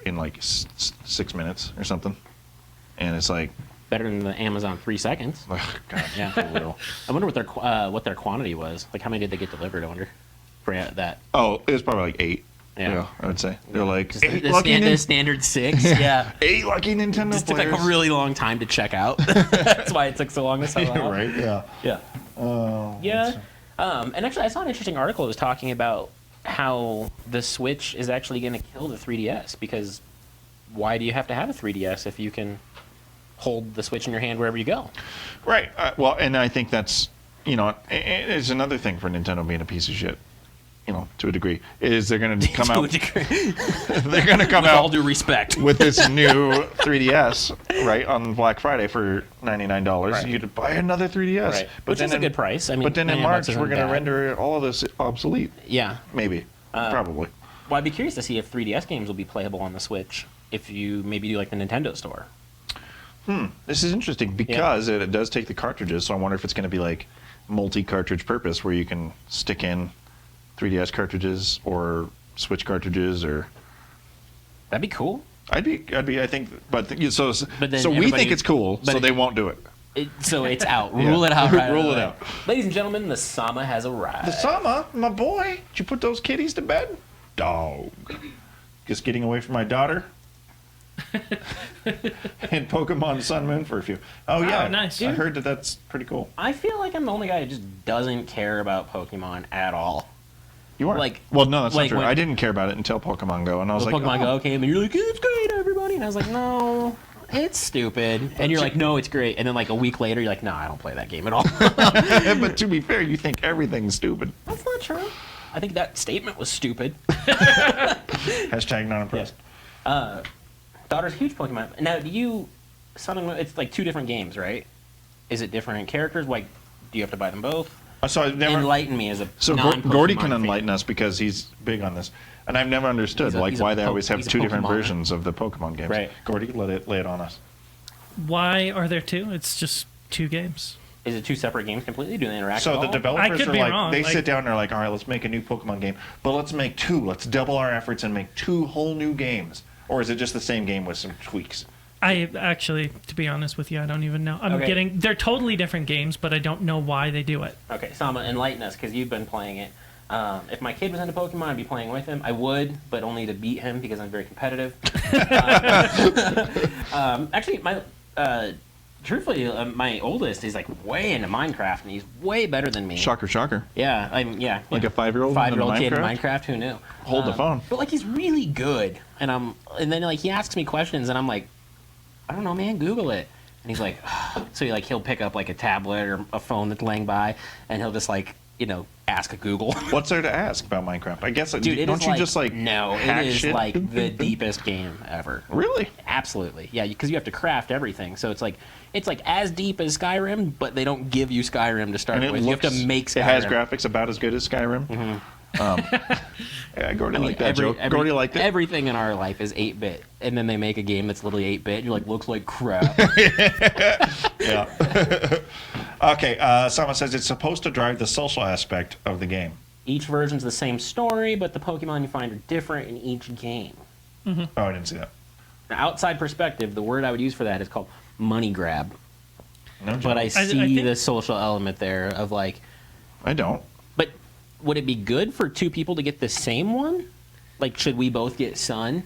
in like 6 minutes or something. And it's like, Better than the Amazon 3 seconds. ugh, God, Yeah. for real. I wonder what their quantity was. Like, how many did they get delivered? I wonder. For that. Oh, it was probably like 8. Yeah. Yeah, I would say they're like Just eight the lucky the standard 6. Yeah. 8 lucky Nintendo Just took like players. a really long time to check out. That's why it took so long to sell out. right? Yeah. Yeah. Oh. Yeah. And actually, I saw an interesting article that was talking about how the Switch is actually going to kill the 3DS, because why do you have to have a 3DS if you can hold the Switch in your hand wherever you go? Right. Well, and I think that's, it's another thing for Nintendo being a piece of shit, to a degree, is they're going to come To a out, degree. they're going to come With all out due respect. with this new 3DS, right, on Black Friday for $99. Right. You could buy another 3DS. Right. But Which then is a in- good price. I mean, but then in $99 March, isn't we're going to bad. render all of this obsolete. Yeah. Maybe. Probably. Well, I'd be curious to see if 3DS games will be playable on the Switch if you maybe do like the Nintendo Store. This is interesting because it does take the cartridges, so I wonder if it's going to be like multi-cartridge purpose where you can stick in 3DS cartridges or Switch cartridges, or That'd be cool. I think, but But then so we everybody- think it's cool, but so it- they won't do it. So it's out. Yeah. Rule it out. Right Rule away. it out. Ladies and gentlemen, the Sama has arrived. The Sama, my boy, did you put those kitties to bed? Dog. Just getting away from my daughter. And Pokemon Sun Moon for a few. Oh yeah, nice. I heard that's pretty cool. I feel like I'm the only guy who just doesn't care about Pokemon at all. You are Like- well, no, that's like not true. when- I didn't care about it until Pokemon Go, and I was When like, Pokemon oh. Go came, and you're like, it's great, everybody. And I was like, no, it's stupid. And you're like, no, it's great. And then like a week later, you're like, no, I don't play that game at all. But to be fair, you think everything's stupid. That's not true. I think that statement was stupid. Hashtag not impressed. Daughter's a huge Pokemon. Now, do you, Sun and Moon, it's like 2 different games, right? Is it different characters? Like, do you have to buy them both? So I've never. Enlighten me as a So non-Pokemon Gordy can fan. enlighten us because he's big on this, and I've never understood He's a why they always have he's a 2 different Pokemoner. versions of the Pokemon games. Right. Gordy, lay it on us. Why are there 2? It's just 2 games. Is it 2 separate games completely? Do they interact So at the all? developers I could are be like, wrong, they like- sit down and they're like, all right, let's make a new Pokemon game, but let's make 2. Let's double our efforts and make 2 whole new games. Or is it just the same game with some tweaks? I actually, to be honest with you, I don't even know. Okay. They're totally different games, but I don't know why they do it. Okay, Sama, enlighten us, because you've been playing it. If my kid was into Pokemon, I'd be playing with him. I would, but only to beat him because I'm very competitive. Actually, truthfully, my oldest is like way into Minecraft, and he's way better than me. Shocker, shocker. Yeah, Like a 5-year-old into 5-year-old kid in Minecraft? Minecraft. Who knew? Hold the phone. But like, he's really good, and then like he asks me questions, and I'm like, I don't know, man. Google it. And he's like, so he'll pick up like a tablet or a phone that's laying by, and he'll just like ask a Google. What's there to ask about Minecraft? I guess, Dude, it don't is you like, just like no, hack it is shit? like the deepest game ever. Really? Absolutely, yeah, because you have to craft everything. So it's like as deep as Skyrim, but they don't give you Skyrim to start And it with. You have to make Skyrim. It has graphics about as good as Skyrim. Mm-hmm. Yeah, Gordy I mean, liked that joke. Gordy liked it. Everything in our life is 8-bit, and then they make a game that's literally 8-bit. And you're like, looks like crap. Yeah. Okay, someone says it's supposed to drive the social aspect of the game. Each version's the same story, but the Pokemon you find are different in each game. Oh, I didn't see that. outside perspective, the word I would use for that is called money grab. No joke. But I see think- the social element there of like, I don't. but would it be good for two people to get the same one? Like, should we both get sun?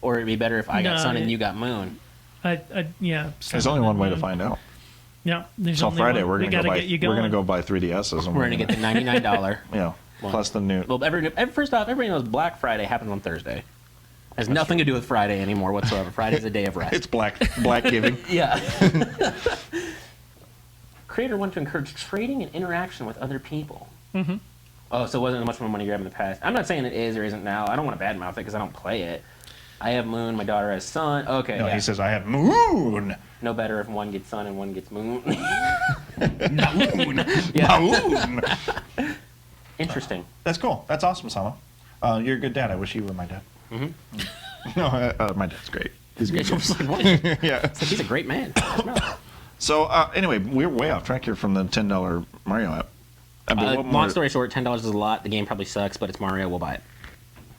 Or would it be better if I got No, sun and you got moon? Yeah. There's only one way to find out. Yeah. There's So only Friday one. we're We gonna gotta go buy. get you We're gonna going. go buy 3DSs. And We're going to get the $99. yeah. One. Plus the new. Well, first off, everybody knows Black Friday happens on Thursday. Has nothing to do with Friday anymore whatsoever. Friday's a day of rest. It's black giving. Yeah. Creator wanted to encourage trading and interaction with other people. Mm-hmm. Oh, so it wasn't much of a money grab in the past. I'm not saying it is or isn't now. I don't want to badmouth it because I don't play it. I have moon. My daughter has sun. Okay. No, yeah. he says I have moon. No better if one gets sun and one gets moon. Moon. Yeah. Moon. Interesting. That's cool. That's awesome, Sama. You're a good dad. I wish you were my dad. Mm-hmm. No, my dad's great. He's a Yeah, good. she was like, what? Yeah. It's like, he's a great man. So anyway, we're way off track here from the $10 Mario app. What more- Long story short, $10 is a lot. The game probably sucks, but it's Mario. We'll buy it.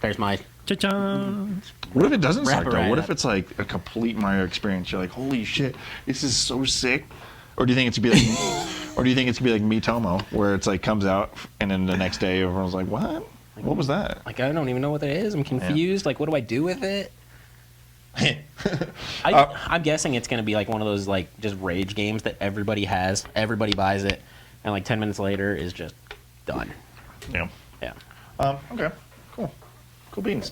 There's my Cha-cha. What if it doesn't Wrap suck it though? right What up. if it's like a complete Mario experience? You're like, holy shit, this is so sick. Or do you think it's gonna be like, or do you think it's gonna be like Miitomo, where it's like comes out and then the next day everyone's like, what? What was that? like I don't even know what that is. I'm confused. Like, what do I do with it? I'm guessing it's gonna be like one of those like just rage games that everybody has, everybody buys it, and like 10 minutes later is just done. Yeah. Yeah. Okay. Cool. Cool beans.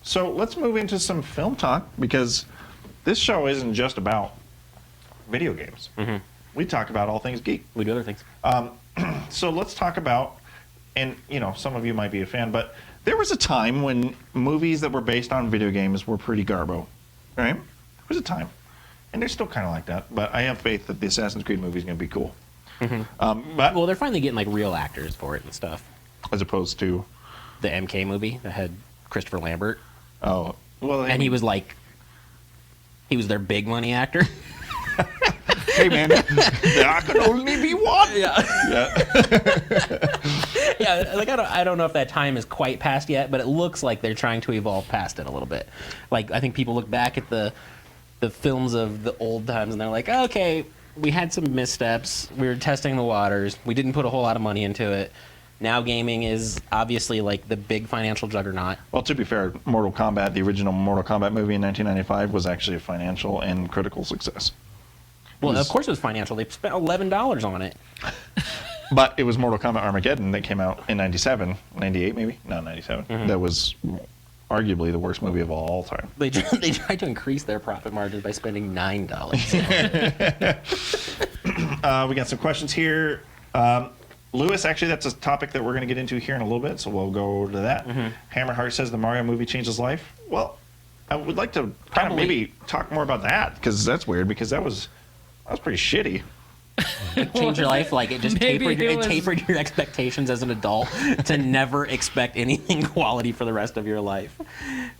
So let's move into some film talk because this show isn't just about video games. Mm-hmm. We talk about all things geek. We do other things. So let's talk about, and you know, some of you might be a fan, but there was a time when movies that were based on video games were pretty garbo, right? There was a time, and they're still kind of like that. But I have faith that the Assassin's Creed movie is going to be cool. But Well, they're finally getting like real actors for it and stuff. as opposed to, The MK movie that had Christopher Lambert, oh, well, and he was their big money actor. hey man, there can only be one. Yeah. Yeah. Yeah, like I don't know if that time is quite past yet, but it looks like they're trying to evolve past it a little bit. Like I think people look back at the films of the old times and they're like, okay, we had some missteps. We were testing the waters. We didn't put a whole lot of money into it. Now gaming is obviously like the big financial juggernaut. Well, to be fair, Mortal Kombat, the original Mortal Kombat movie in 1995, was actually a financial and critical success. Well, was- of course it was financial. They spent $11 on it. But it was Mortal Kombat Armageddon that came out in 97, 98 maybe? No, 97. That was arguably the worst movie of all time. They tried to increase their profit margins by spending $9. We got some questions here. Lewis, actually, that's a topic that we're going to get into here in a little bit, so we'll go to that. Hammerheart says the Mario movie changed his life. Well, I would like to kind of Probably. maybe talk more about that, because that's weird, because that was pretty shitty. Change your life, like it just Maybe tapered it was- your expectations as an adult to never expect anything quality for the rest of your life.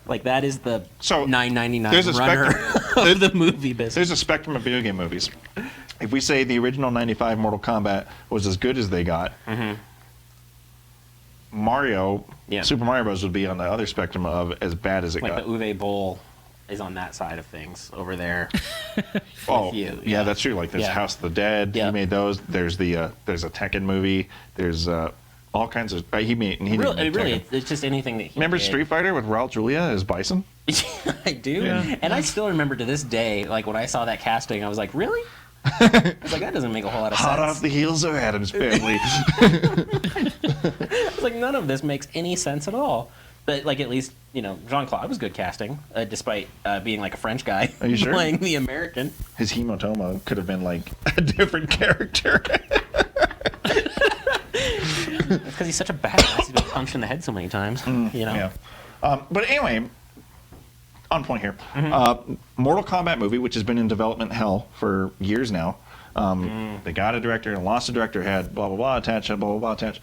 Like that is the So, $9.99 there's a runner spectrum- of the movie business. There's a spectrum of video game movies. If we say the original 95 Mortal Kombat was as good as they got, Mario, Yeah. Super Mario Bros. Would be on the other spectrum of as bad as it Like got. the Uwe Boll is on that side of things over there. Oh, you, yeah, yeah. that's true. Like there's Yeah. House of the Dead. Yeah. He made those. There's a Tekken movie. There's all kinds of. He made. He didn't make Really, Tekken. it's just anything that he Remember did. Street Fighter with Raul Julia as Bison? I do, Yeah. and I still remember to this day, like when I saw that casting, I was like, really? I was like, that doesn't make a whole lot of Hot sense. off the heels of Adam's Family. I was like, none of this makes any sense at all. But like, at least Jean-Claude was good casting, despite being like a French guy Are you sure? playing the American. His hematoma could have been like a different character. It's because he's such a badass. He's been punched in the head so many times. Yeah. But anyway, on point here. Mortal Kombat movie, which has been in development hell for years now. They got a director and lost a director, had blah, blah, blah attached, had blah, blah, blah attached.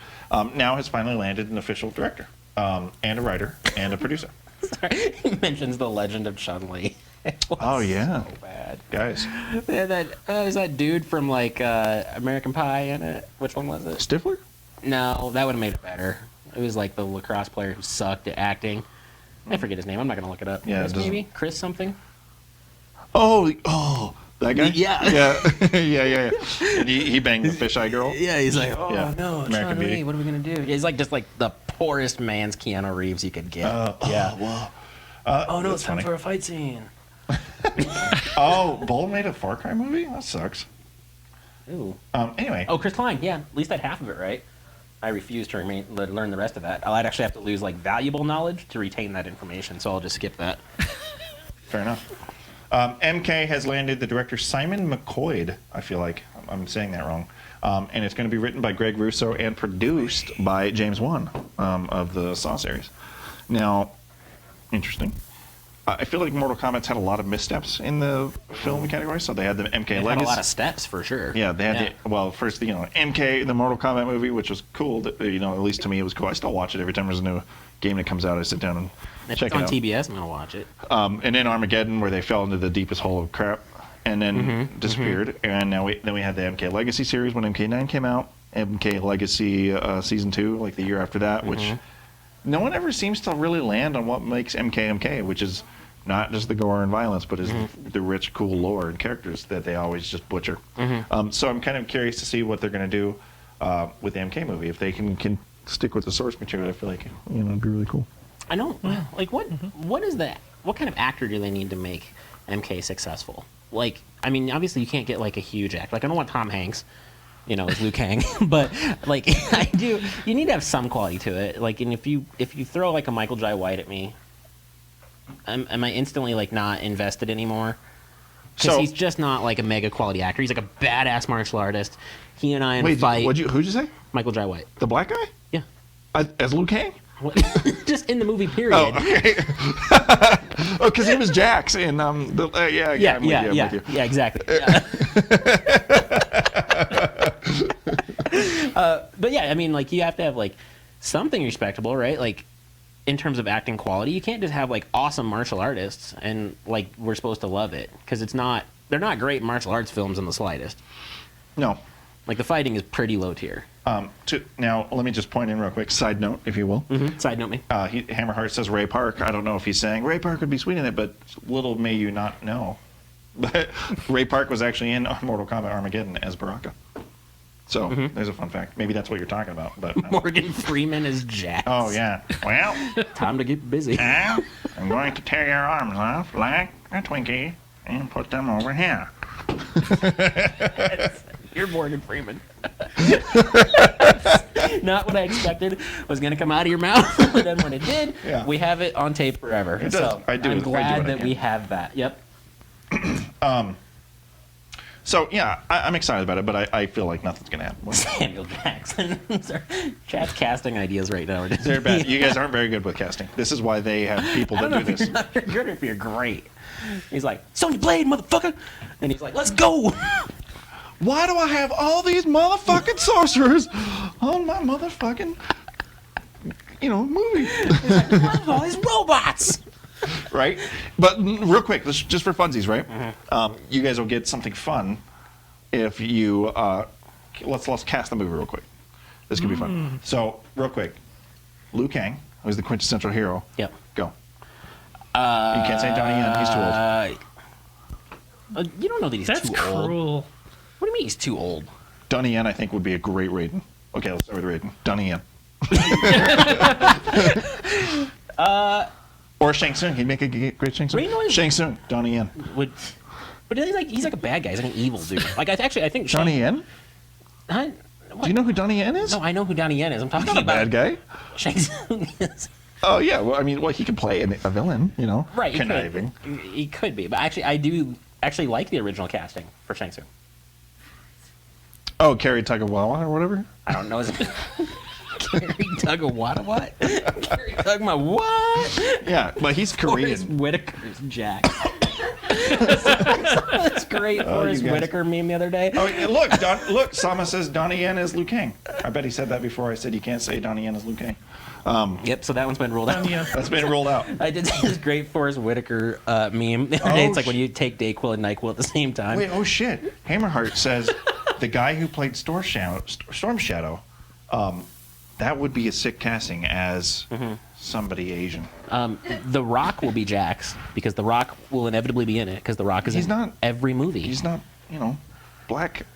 Now has finally landed an official director and a writer and a producer. Sorry. He mentions the legend of Chun-Li. It was Oh, yeah. so bad. Guys, Yeah, is that dude from like American Pie in it? Which one was it? Stifler? No, that would have made it better. It was like the lacrosse player who sucked at acting. I forget his name. I'm not gonna look it up. Yeah, it Chris, doesn't- maybe Chris something. Oh, that guy? Yeah. Yeah. And he banged the fisheye girl. Yeah, he's like, oh Yeah. no, American Sean Beauty. Reed, what are we gonna do? Yeah, he's like just like the poorest man's Keanu Reeves you could get. Yeah. Wow. Oh no, That's it's time funny. for a fight scene. Oh, Bull made a Far Cry movie? That sucks. Ooh. Anyway. Oh, Chris Klein. Yeah, at least I had half of it right. I refuse to learn the rest of that. I'd actually have to lose like valuable knowledge to retain that information, so I'll just skip that. Fair enough. MK has landed the director Simon McCoy. I feel like I'm saying that wrong. And it's going to be written by Greg Russo and produced by James Wan of the Saw series. Now, interesting. I feel like Mortal Kombat's had a lot of missteps in the film category. So they had the MK It Legacy. had a lot of steps for sure. Yeah, they had first, MK, the Mortal Kombat movie, which was cool. That, at least to me, it was cool. I still watch it every time there's a new game that comes out. I sit down and If check it's it on out. TBS, I'm gonna watch it. And then Armageddon, where they fell into the deepest hole of crap, and then disappeared. And now we had the MK Legacy series when MK9 came out. MK Legacy season 2, like the year after that, which no one ever seems to really land on what makes MK, which is not just the gore and violence, but is the rich, cool lore and characters that they always just butcher. So I'm kind of curious to see what they're going to do with the MK movie. If they can stick with the source material, I feel like it'd be really cool. I don't like what is that? What kind of actor do they need to make MK successful? Like, I mean, obviously you can't get like a huge actor. Like, I don't want Tom Hanks, as Liu Kang, but like I do. You need to have some quality to it. Like, and if you throw like a Michael Jai White at me, am I instantly like not invested anymore? Because he's just not like a mega quality actor. He's like a badass martial artist. He and I in a fight. Who'd you say? Michael Jai White. The black guy? Yeah. As Liu Kang? What? Just in the movie, period. Oh, okay. Oh, because he was Jax in I'm with you. Yeah, exactly. But yeah, I mean, like, you have to have like something respectable, right? Like, in terms of acting quality, you can't just have like awesome martial artists and like we're supposed to love it, because they're not great martial arts films in the slightest. No. Like, the fighting is pretty low tier. Now, let me just point in real quick. Side note, if you will. Side note me. Hammerheart says Ray Park. I don't know if he's saying Ray Park would be sweet in it, but little may you not know. But Ray Park was actually in Mortal Kombat Armageddon as Baraka. So there's a fun fact. Maybe that's what you're talking about. But Morgan Freeman is Jax. Oh yeah. Well, Time to get busy. now I'm going to tear your arms off like a Twinkie and put them over here. You're Morgan Freeman. Not what I expected was going to come out of your mouth, but then when it did, we have it on tape forever. It does. So I do I'm what glad I that can. we have that. Yep. So yeah, I'm excited about it, but I feel like nothing's gonna happen. Samuel Jackson. Chat's casting ideas right now. They're bad. You guys aren't very good with casting. This is why they have people that do this. You're not very good if you're great. He's like, Sonya Blade, motherfucker! And he's like, let's go! Why do I have all these motherfucking sorcerers on my motherfucking, movie? What are all these robots? Right? But real quick, just for funsies, right? You guys will get something fun if you let's cast the movie real quick. This could be fun. So real quick, Liu Kang, who's the quintessential hero. Yep. Go. You can't say Donnie Yen. He's too old. You don't know that he's That's too old. cruel. What do you mean he's too old? Donnie Yen, I think, would be a great Raiden. Okay, let's start with Raiden. Donnie Yen. Or Shang Tsung. He'd make a great Shang Tsung. Raiden was- Shang Tsung. Donnie Yen. But he's like a bad guy. He's like an evil dude. Like, I think Donnie Yen? Huh? Do you know who Donnie Yen is? No, I know who Donnie Yen is. I'm talking He's not a about bad guy. Shang Tsung is. Oh, yeah. Well, I mean, he can play a villain, Right, he Conniving. could. He could be. But actually, I do actually like the original casting for Shang Tsung. Oh, Carrie Tagawawa or whatever? I don't know his Carrie Tagawata what? Carrie Tagama what? Yeah, but he's Korean. Forrest Whitaker's Jack. That's great. Forrest you guys. Whitaker meme the other day. Oh, yeah, look, Sama says Donnie Yen is Liu Kang. I bet he said that before I said you can't say Donnie Yen is Liu Kang. Yep, so that one's been ruled out. Yeah. That's been rolled out. I did this great Forrest Whitaker meme the other day. It's like when you take Dayquil and NyQuil at the same time. Wait, oh shit. Hammerheart says the guy who played Storm Shadow, that would be a sick casting as somebody Asian. The Rock will be Jax because The Rock will inevitably be in it because The Rock is He's in not- every movie. He's not, black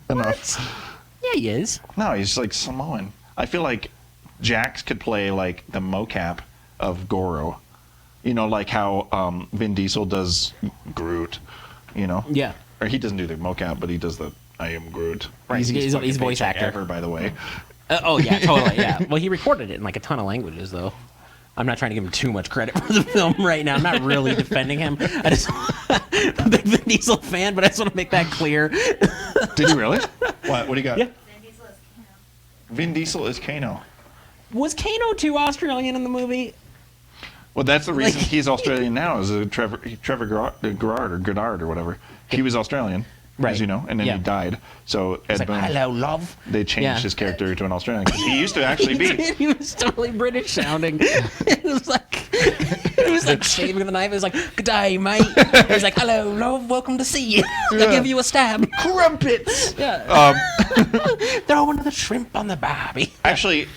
enough. Yeah, he is. No, he's like Samoan. I feel like Jax could play like the mocap of Goro. Like how Vin Diesel does Groot. Yeah. Or he doesn't do the mocap, but he does the I am Groot. Right, he's fucking voice paycheck actor. Ever, by the way. Oh yeah, totally. Yeah. Well, he recorded it in like a ton of languages, though. I'm not trying to give him too much credit for the film right now. I'm not really defending him. I'm a big Vin Diesel fan, but I just want to make that clear. Did he really? What do you got? Yeah. Vin Diesel is Kano. Was Kano too Australian in the movie? Well, that's the reason he's Australian now. Is Trevor Goddard or whatever. He was Australian, Right. as you know, and then Yeah. he died. So Ed It's like, Boon, hello, love. they changed Yeah. his character to an Australian because he used to actually be. He was totally British sounding. It was like shaving the knife. It was like, good day, mate. It was like, hello, love, welcome to see you. I'll give you a stab. Crumpets. Yeah. Throw one of the shrimp on the barbie. Actually,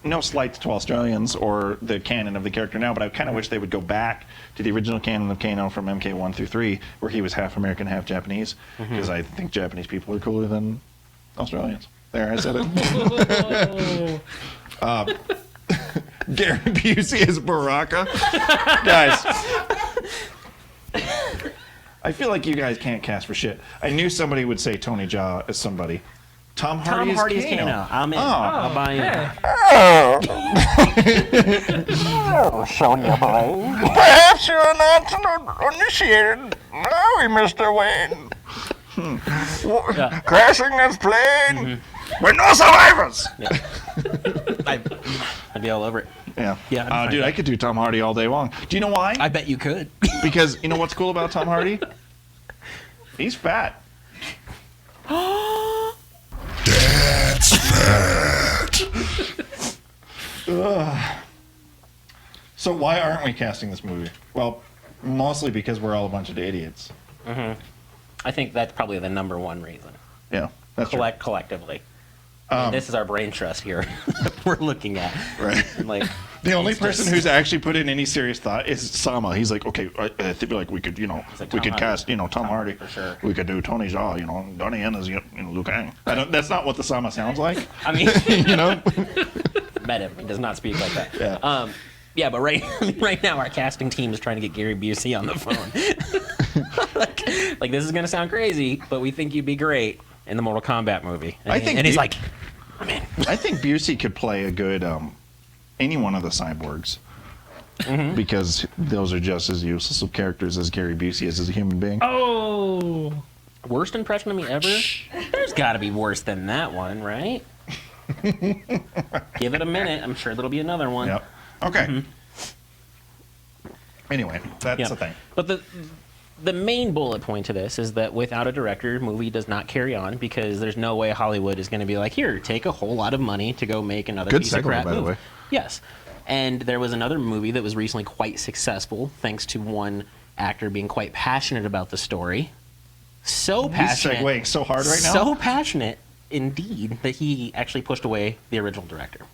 no slights to Australians or the canon of the character now, but I kind of wish they would go back to the original canon of Kano from MK1 through 3, where he was half American, half Japanese, because I think Japanese people are cooler than Australians. There, I said it. Gary Busey is Baraka. Guys, I feel like you guys can't cast for shit. I knew somebody would say Tony Jaa as somebody. Tom Hardy is Kano. I'm in. Oh. I'll buy in. Hey. Perhaps you're not initiated. No, Mr. Wayne. Yeah. Crashing this plane. We're no survivors. I'd be all over it. Yeah. Yeah, I'm fine dude, with I could do Tom Hardy all day long. Do you know why? I bet you could. Because you know what's cool about Tom Hardy? He's fat. That's fat. So why aren't we casting this movie? Well, mostly because we're all a bunch of idiots. I think that's probably the number one reason. Yeah, that's right. Collectively. This is our brain trust here. We're looking at. Right. And like The only it's person just- who's actually put in any serious thought is Sama. He's like, okay, I think like we could, like we Tom could Hardy. cast, Tom Hardy. For sure. We could do Tony Jaa, Donnie Yen is, Liu Kang. That's not what the Sama sounds like. I mean, Know? met him. He does not speak like that. Yeah. Yeah, but right now our casting team is trying to get Gary Busey on the phone. like this is gonna sound crazy, but we think you'd be great in the Mortal Kombat movie. And, I think and he's Bu- like, I'm in. I think Busey could play a good any one of the cyborgs. Because those are just as useless of characters as Gary Busey is as a human being. Oh. Worst impression of me ever? There's got to be worse than that one, right? Give it a minute. I'm sure there'll be another one. Yep. Okay. Anyway, that's Yeah. the thing. But the main bullet point to this is that without a director, movie does not carry on because there's no way Hollywood is going to be like, here, take a whole lot of money to go make another Good piece of segue, crap by the movie. way. Yes. And there was another movie that was recently quite successful thanks to one actor being quite passionate about the story. So He's passionate. segueing so hard right now. So passionate, indeed, that he actually pushed away the original director.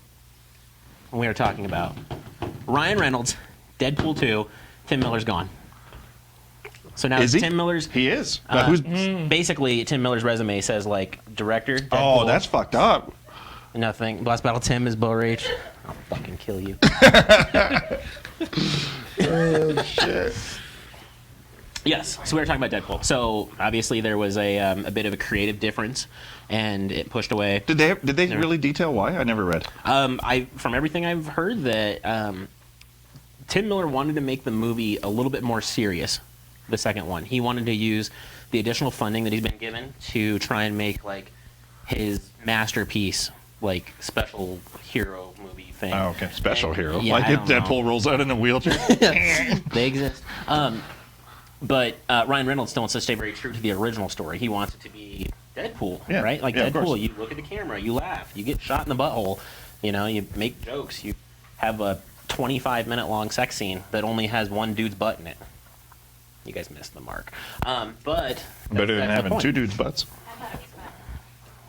And we were talking about Ryan Reynolds, Deadpool 2, Tim Miller's gone. So now Is he? Tim Miller's... He is. But who's? Basically, Tim Miller's resume says, like, director, Deadpool, Oh, that's fucked up. nothing. Blast Battle Tim is Bull Rage. I'll fucking kill you. Oh shit. Yes, so we were talking about Deadpool. So obviously there was a bit of a creative difference, and it pushed away. Did they really detail why? I never read. From everything I've heard that Tim Miller wanted to make the movie a little bit more serious. The second one, he wanted to use the additional funding that he's been given to try and make like his masterpiece, like special hero movie thing. Oh, okay. Special hero. Yeah, like I if don't know. Deadpool rolls out in a wheelchair. They exist. But Ryan Reynolds still wants to stay very true to the original story. He wants it to be Deadpool, Yeah, right? Like yeah, of Deadpool, course. you look at the camera, you laugh, you get shot in the butthole, you make jokes, you have a 25-minute-long sex scene that only has one dude's butt in it. You guys missed the mark. But Better than that's the having point. two dudes' butts.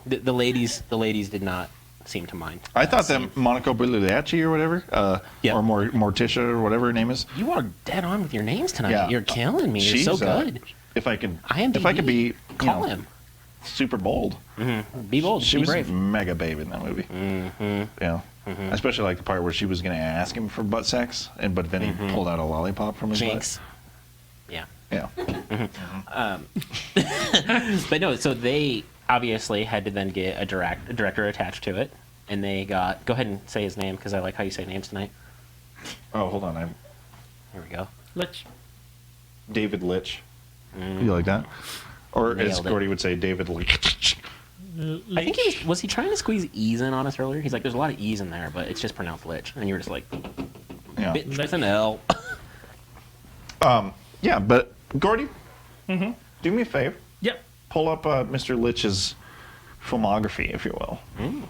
The ladies did not seem to mind. I thought that Monaco Bellucci or whatever, Yep. or Morticia or whatever her name is. You are dead on with your names tonight. Yeah. You're killing me. You're so good. If I could IMDb, be, call him. super bold. Be bold. She be was brave. mega babe in that movie. Mm-hmm. Yeah. Mm-hmm. Especially like the part where she was going to ask him for butt sex, but then he pulled out a lollipop from his Jinx. butt. Yeah. Yeah. But no, so they obviously had to then get a director attached to it, and they got. Go ahead and say his name because I like how you say names tonight. Oh, hold on. Here we go. David Litch. You like that? Or as Nailed it. Gordy would say, David Litch. I think was he trying to squeeze E's in on us earlier? He's like, there's a lot of E's in there, but it's just pronounced Lich, and you were just like, Yeah. bitch with an L. Yeah, but Gordy, do me a favor. Yep. Pull up Mr. Litch's filmography, if you will. And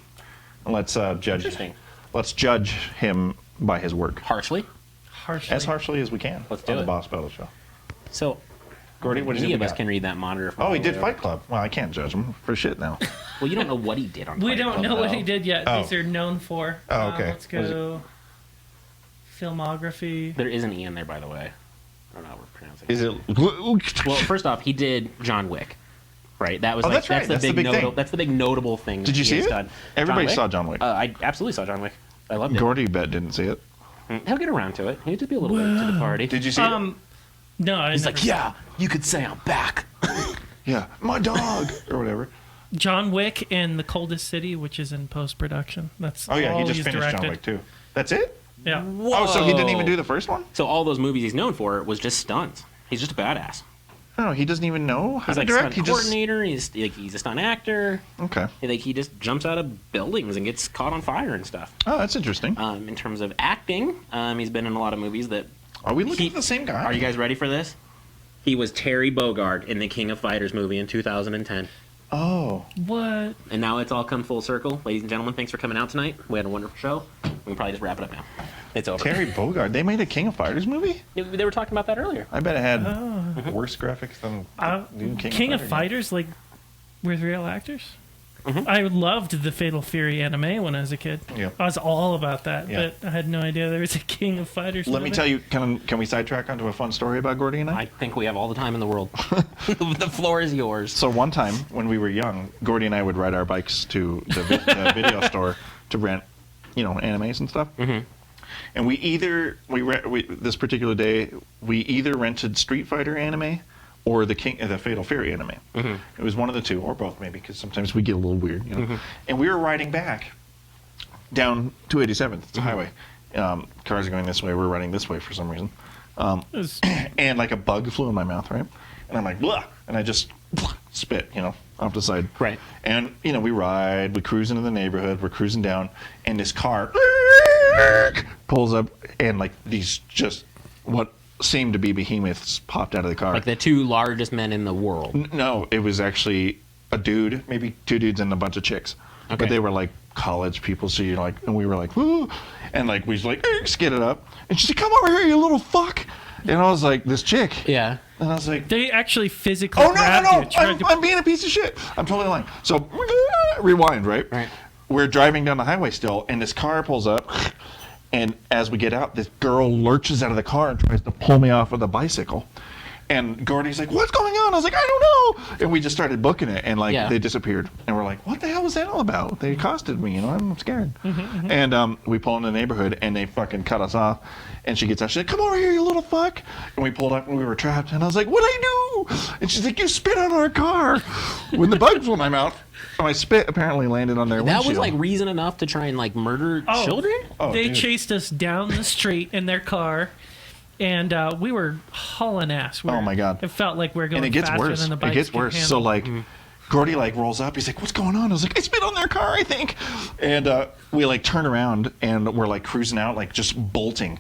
let's judge. Interesting. Let's judge him by his work Harshly. Harshly. as harshly as we can. Let's do on the it. Boss Battle Show. So, Gordy, what is any it? of us can read that monitor. From Oh, he all the did way Fight over. Club. Well, I can't judge him for shit now. Well, you don't know what he did on. We Fight don't Club, know what though. he did yet. Oh. These are known for. Oh, okay. Let's go. Filmography. There is an E in there, by the way. I don't know how we're pronouncing. Is it. it? Well, first off, he did John Wick, right? That was Oh, like that's right. That's the big thing. That's the big notable thing. Did you he see has it? Done. Everybody John saw John Wick. I absolutely saw John Wick. I loved it. Gordy bet didn't see it. He'll get around to it. He'll just be a little late to the party. Did you see it? No, I He's never like, yeah, you could say I'm back. Yeah, my dog or whatever. John Wick and The Coldest City, which is in post production. That's Oh yeah, all he just he's finished directed. John Wick too. That's it? Yeah. Oh, so he didn't even do the first one? So all those movies he's known for was just stunts. He's just a badass. No, he doesn't even know how He's to like direct. stunt He just coordinator. He's a stunt actor. okay. He just jumps out of buildings and gets caught on fire and stuff. Oh, that's interesting. In terms of acting, he's been in a lot of movies that. Are we looking at the same guy? Are you guys ready for this? He was Terry Bogard in the King of Fighters movie in 2010. Oh, What? And now it's all come full circle. Ladies and gentlemen, thanks for coming out tonight. We had a wonderful show. We can probably just wrap it up now. It's over. Terry Bogard. They made a King of Fighters movie? They were talking about that earlier. I bet it had worse graphics than new King of Fighters, like with real actors. I loved the Fatal Fury anime when I was a kid. Yeah. I was all about that, Yeah. but I had no idea there was a King of Fighters. Let me tell you, can we sidetrack onto a fun story about Gordy and I? I think we have all the time in the world. The floor is yours. So one time when we were young, Gordy and I would ride our bikes to the video store to rent, animes and stuff. And this particular day we either rented Street Fighter anime or the Fatal Fury anime. It was one of the two, or both maybe, because sometimes we get a little weird. And we were riding back down 287th. It's a highway. Cars are going this way. We're riding this way for some reason. And like a bug flew in my mouth, right? And I'm like, blah, and I just spit, off the side. Right. And we cruise into the neighborhood. We're cruising down, and this car pulls up, and like these just what seemed to be behemoths popped out of the car. Like the two largest men in the world. No, it was actually a dude, maybe two dudes and a bunch of chicks. Okay. But they were like college people, so you're like, and we were like, woo, and like we was like, skidded up, and she said, "Come over here, you little fuck," and I was like, this chick, Yeah. and I was like, They actually physically oh grabbed no, you. tried to- I'm being a piece of shit. I'm totally lying. So rewind, right? Right. We're driving down the highway still, and this car pulls up, and as we get out, this girl lurches out of the car and tries to pull me off with a bicycle. And Gordy's like, "What's going on?" I was like, "I don't know." And we just started booking it, and Yeah. they disappeared. And we're like, "What the hell was that all about?" They accosted me, I'm scared. And we pull in the neighborhood, and they fucking cut us off. And she gets out. She's like, "Come over here, you little fuck!" And we pulled up, and we were trapped. And I was like, "What'd I do?" And she's like, "You spit on our car." When the bug flew in my mouth, my spit apparently landed on their That windshield. was like reason enough to try and like murder children? Oh, they dude. chased us down the street in their car, and we were hauling ass. Oh, my God. It felt like we were going And it gets faster worse. than the It bikes gets could worse. handle. So like, Gordy like rolls up. He's like, "What's going on?" I was like, "I spit on their car, I think." And we like turn around and we're like cruising out, like just bolting,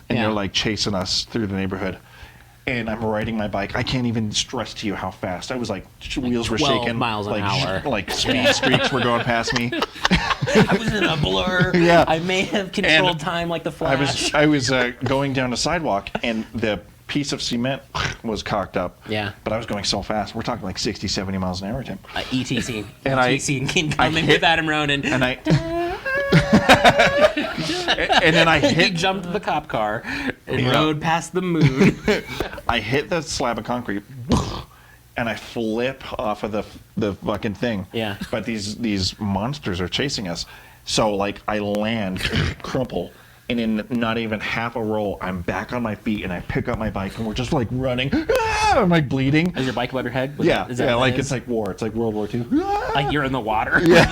and Yeah. they're like chasing us through the neighborhood. And I'm riding my bike. I can't even stress to you how fast. I was like, wheels were 12 shaking. miles an like, hour. Like speed streaks were going past me. I was in a blur. Yeah. I may have controlled And time like the Flash. I was going down a sidewalk, and the piece of cement was cocked up. Yeah. But I was going so fast. We're talking like 60, 70 miles an hour, Tim. ET scene. And ET scene coming hit- with Adam Ronin. And I And then I He hit jumped the cop car and rode past the moon. I hit the slab of concrete, and I flip off of the fucking thing. Yeah. But these monsters are chasing us, so like I land, crumple, and in not even half a roll, I'm back on my feet, and I pick up my bike, and we're just like running. I'm like bleeding. Is your bike above your head? Is that like it's like war. It's like World War II. Like you're in the water. Yeah.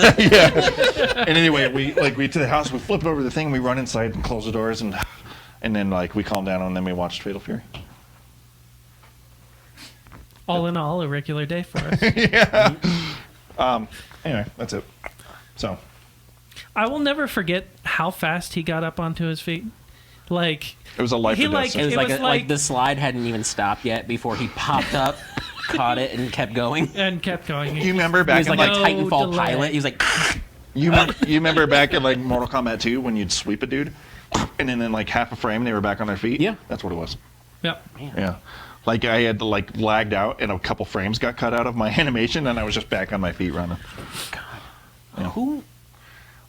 And anyway, we to the house. We flip over the thing. We run inside and close the doors, and then like we calm down, and then we watched Fatal Fury. All in all, a regular day for us. Anyway, that's it. So. I will never forget how fast he got up onto his feet. Like It was a life he or death like situation. It was it was like the slide hadn't even stopped yet before he popped up, caught it, and kept going. and kept going. You remember He back was in like like a Titanfall delay. pilot. He was like, you remember back in like Mortal Kombat 2 when you'd sweep a dude, and then in like half a frame they were back on their feet. Yeah. That's what it was. Yep. Yeah, like I had like lagged out, and a couple frames got cut out of my animation, and I was just back on my feet running. who?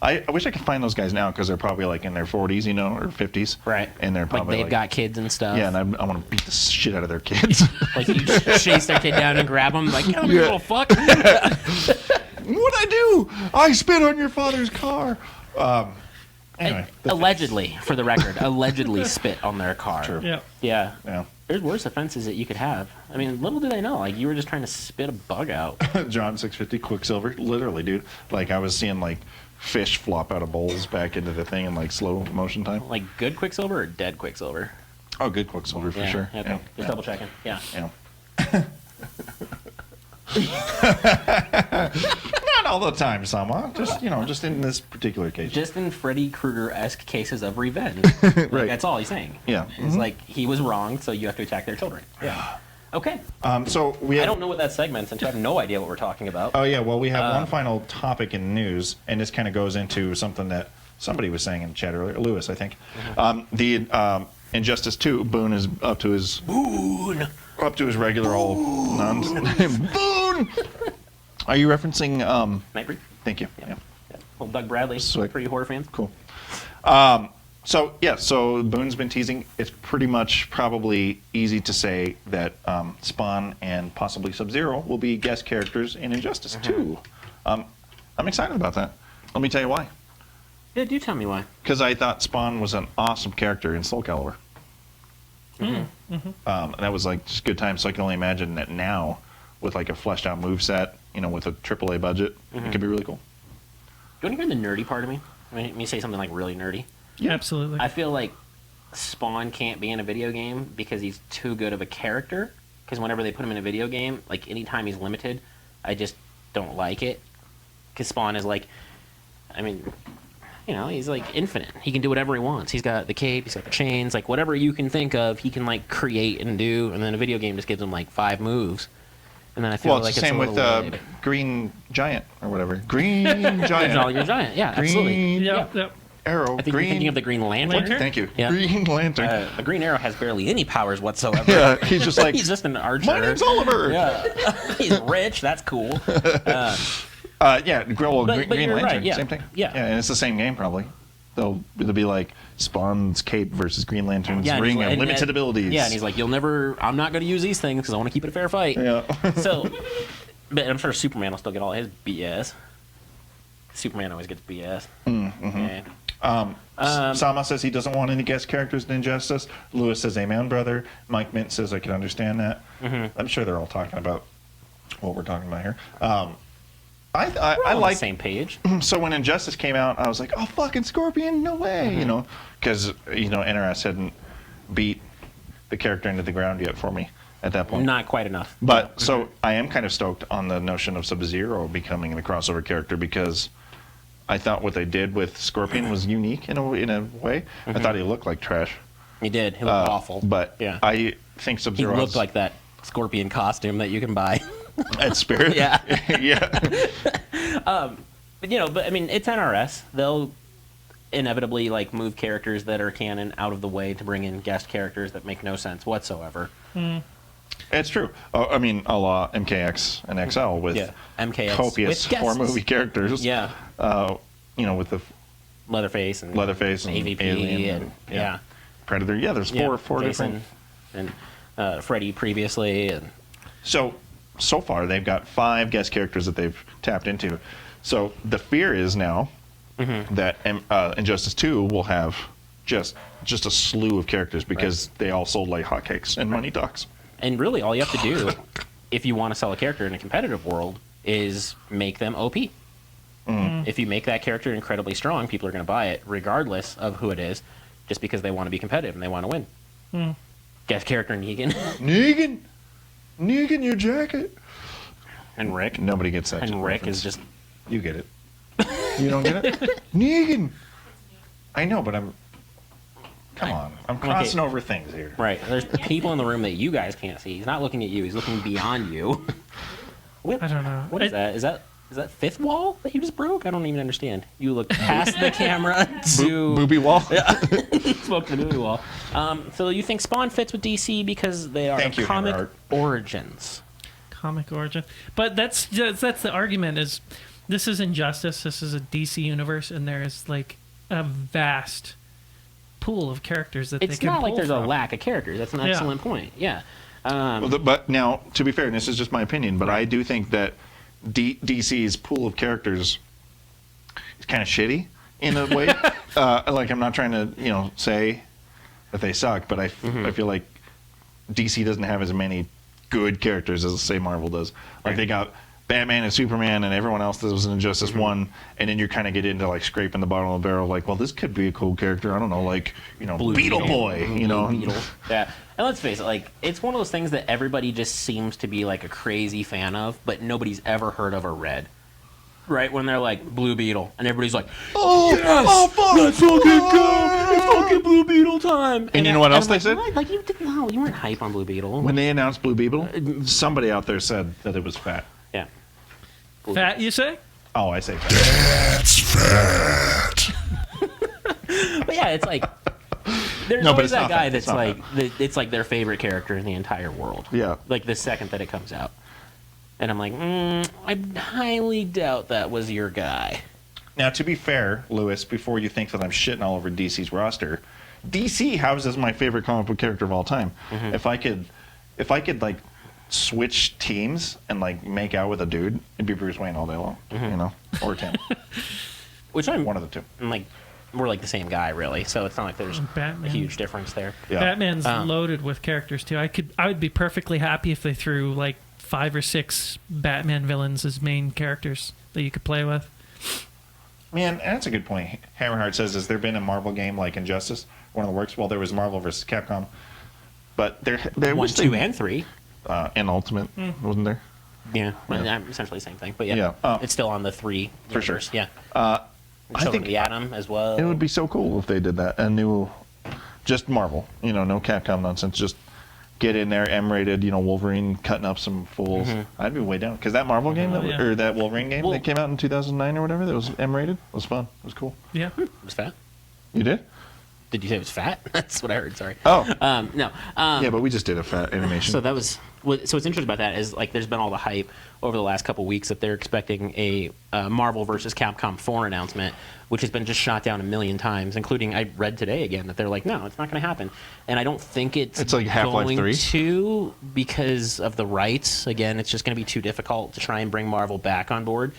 I wish I could find those guys now because they're probably like in their 40s, you know, or 50s. Right. And they're Like probably they've got kids and stuff. yeah, and I want to beat the shit out of their kids. Like you chase their kid down and grab them. Like, come here, little fuck. What'd I do? I spit on your father's car. Anyway, Allegedly, for the record, allegedly spit on their car. True. Yep. Yeah. yeah. There's worse offenses that you could have. I mean, little do they know. Like, you were just trying to spit a bug out. John 650 Quicksilver, literally, dude. Like I was seeing like fish flop out of bowls back into the thing in like slow motion time. Like, good Quicksilver or dead Quicksilver? Oh, good Quicksilver for Yeah, sure. okay. Yeah, Just double checking. Yeah. yeah. Not all the time, Sama. Just just in this particular case. Just in Freddy Krueger-esque cases of revenge. Like, Right. that's all he's saying. Yeah. It's like, he was wrong, so you have to attack their children. Yeah. Okay. So we have. I don't know what that segment's, and I have no idea what we're talking about. Oh yeah, well we have one final topic in news, and this kind of goes into something that somebody was saying in the chat earlier, Lewis, I think. The Injustice 2, Boone is up to his regular old Boone. Are you referencing? Nightbreed? Thank you. Yeah. Yeah. Yeah. Well, Doug Bradley, Sweet. for you horror fans. Cool. So Boone's been teasing. It's pretty much probably easy to say that Spawn and possibly Sub-Zero will be guest characters in Injustice 2. I'm excited about that. Let me tell you why. Yeah, do tell me why. Because I thought Spawn was an awesome character in Soul Calibur. And that was like just good time. So I can only imagine that now with like a fleshed out moveset, with a AAA budget, it could be really cool. Do you want to hear the nerdy part of me? Let me say something like really nerdy. Absolutely. I feel like Spawn can't be in a video game because he's too good of a character. Because whenever they put him in a video game, like anytime he's limited, I just don't like it. Because Spawn is like, I mean, he's like infinite. He can do whatever he wants. He's got the cape, he's got the chains, like whatever you can think of, he can like create and do. And then a video game just gives him like 5 moves. And then I feel Well, it's like the same a with little lame. Green Giant or whatever. Green You're Giant. giant. Yeah, absolutely. Green Yep. Arrow. I think you're thinking of the Green Lantern. Lantern? Thank you. Yeah. Green Lantern. The Green Arrow has barely any powers whatsoever. Yeah, he's just like, He's just an archer. my name's Oliver. Yeah, he's rich. That's cool. Yeah, But Green you're Lantern, right, yeah. same thing. Yeah. and it's the same game probably. It'll be like Spawn's cape versus Green Lantern's Yeah, and ring he's of like- limited abilities. Yeah, and he's like, I'm not going to use these things because I want to keep it a fair fight. yeah. So, but I'm sure Superman will still get all his BS. Superman always gets BS. Yeah. Sama says he doesn't want any guest characters in Injustice. Lewis says amen, brother. Mike Mint says I can understand that. I'm sure they're all talking about what we're talking about here. I We're all on like the same page. So when Injustice came out, I was like, oh, fucking Scorpion, no way, because NRS hadn't beat the character into the ground yet for me at that point. Not quite enough. But so I am kind of stoked on the notion of Sub-Zero becoming the crossover character because I thought what they did with Scorpion was unique in a way. I thought he looked like trash. He did. He looked awful. But yeah, I think he Sub-Zero looked like that Scorpion costume that you can buy. at Spirit. Yeah. Yeah. But I mean, it's NRS. They'll inevitably like move characters that are canon out of the way to bring in guest characters that make no sense whatsoever. It's true. I mean, a la MKX and XL with MKX copious with guests. horror movie characters. Yeah. With the Leatherface and AVP, AVP and yeah. Predator. Yeah, there's four Jason different. and Freddy previously, and So far they've got 5 guest characters that they've tapped into. So the fear is now that Injustice 2 will have just a slew of characters because they all sold like hotcakes and money talks. And really, all you have to do, if you want to sell a character in a competitive world, is make them OP. If you make that character incredibly strong, people are going to buy it, regardless of who it is, just because they want to be competitive and they want to win. Guest character Negan. Negan, your jacket. And Rick. Nobody gets that. And Rick reference. is just... You get it. You don't get it? Negan. I know, but Come on. I'm crossing over things here. Right. There's people in the room that you guys can't see. He's not looking at you. He's looking beyond you. I don't know. What is that? Is that fifth wall that you just broke? I don't even understand. You look past the camera to... Booby wall? Yeah. Spoke to the booby wall. So you think Spawn fits with DC because they are comic origins. Comic origin. But that's the argument is this is Injustice, this is a DC universe, and there is like a vast pool of characters that they can pull from. It's not like there's a lack of characters. That's an excellent point. Yeah. But now, to be fair, and this is just my opinion, but I do think that DC's pool of characters is kind of shitty in a way. Like, I'm not trying to, say that they suck, but I feel like DC doesn't have as many good characters as, say, Marvel does. Like, they got Batman and Superman and everyone else that was in Injustice 1, and then you kind of get into, like, scraping the bottom of the barrel, like, well, this could be a cool character. I don't know, like, Beetle Boy, Beetle. Yeah. And let's face it, like, it's one of those things that everybody just seems to be, like, a crazy fan of, but nobody's ever heard of or read. Right? When they're like, Blue Beetle. And everybody's like, oh, yes! Oh, fuck! Let's fucking go! It's fucking Blue Beetle time! And you know what else they said? Like, you weren't hype on Blue Beetle. When they announced Blue Beetle, somebody out there said that it was fat. Yeah. Fat, you say? Oh, I say fat. That's fat. But yeah, it's like... There's always that guy that's like... It's like their favorite character in the entire world. Yeah. Like, the second that it comes out. And I'm like, I highly doubt that was your guy. Now, to be fair, Lewis, before you think that I'm shitting all over DC's roster, DC houses my favorite comic book character of all time. If I could like switch teams and like make out with a dude, it'd be Bruce Wayne all day long, or Tim. Which I'm one of the two. I'm like, we're like the same guy, really. So it's not like there's Batman. a huge difference there. Yeah. Batman's loaded with characters too. I would be perfectly happy if they threw like 5 or 6 Batman villains as main characters that you could play with. Man, that's a good point. Hammerheart says, has there been a Marvel game like Injustice? One of the works? Well, there was Marvel versus Capcom. But there 1, was 2, and 3. And Ultimate, wasn't there? Yeah. Essentially the same thing. But yeah, it's still on the 3 for sure. universe. Yeah. I think the Atom as well. It would be so cool if they did that. A new, just Marvel, no Capcom nonsense, just get in there, M-rated, Wolverine cutting up some fools. I'd be way down because that Marvel game or that Wolverine game that came out in 2009 or whatever that was M-rated was fun. It was cool. Yeah, it was fat. You did? Did you say it was fat? That's what I heard. Sorry. Oh, no. Yeah, but we just did a fat animation. So that was. So what's interesting about that is like there's been all the hype over the last couple weeks that they're expecting a Marvel versus Capcom 4 announcement, which has been just shot down a million times, including I read today again that they're like, no, it's not going to happen, and I don't think it's like Half-Life going 3 to because of the rights. Again, it's just going to be too difficult to try and bring Marvel back on board.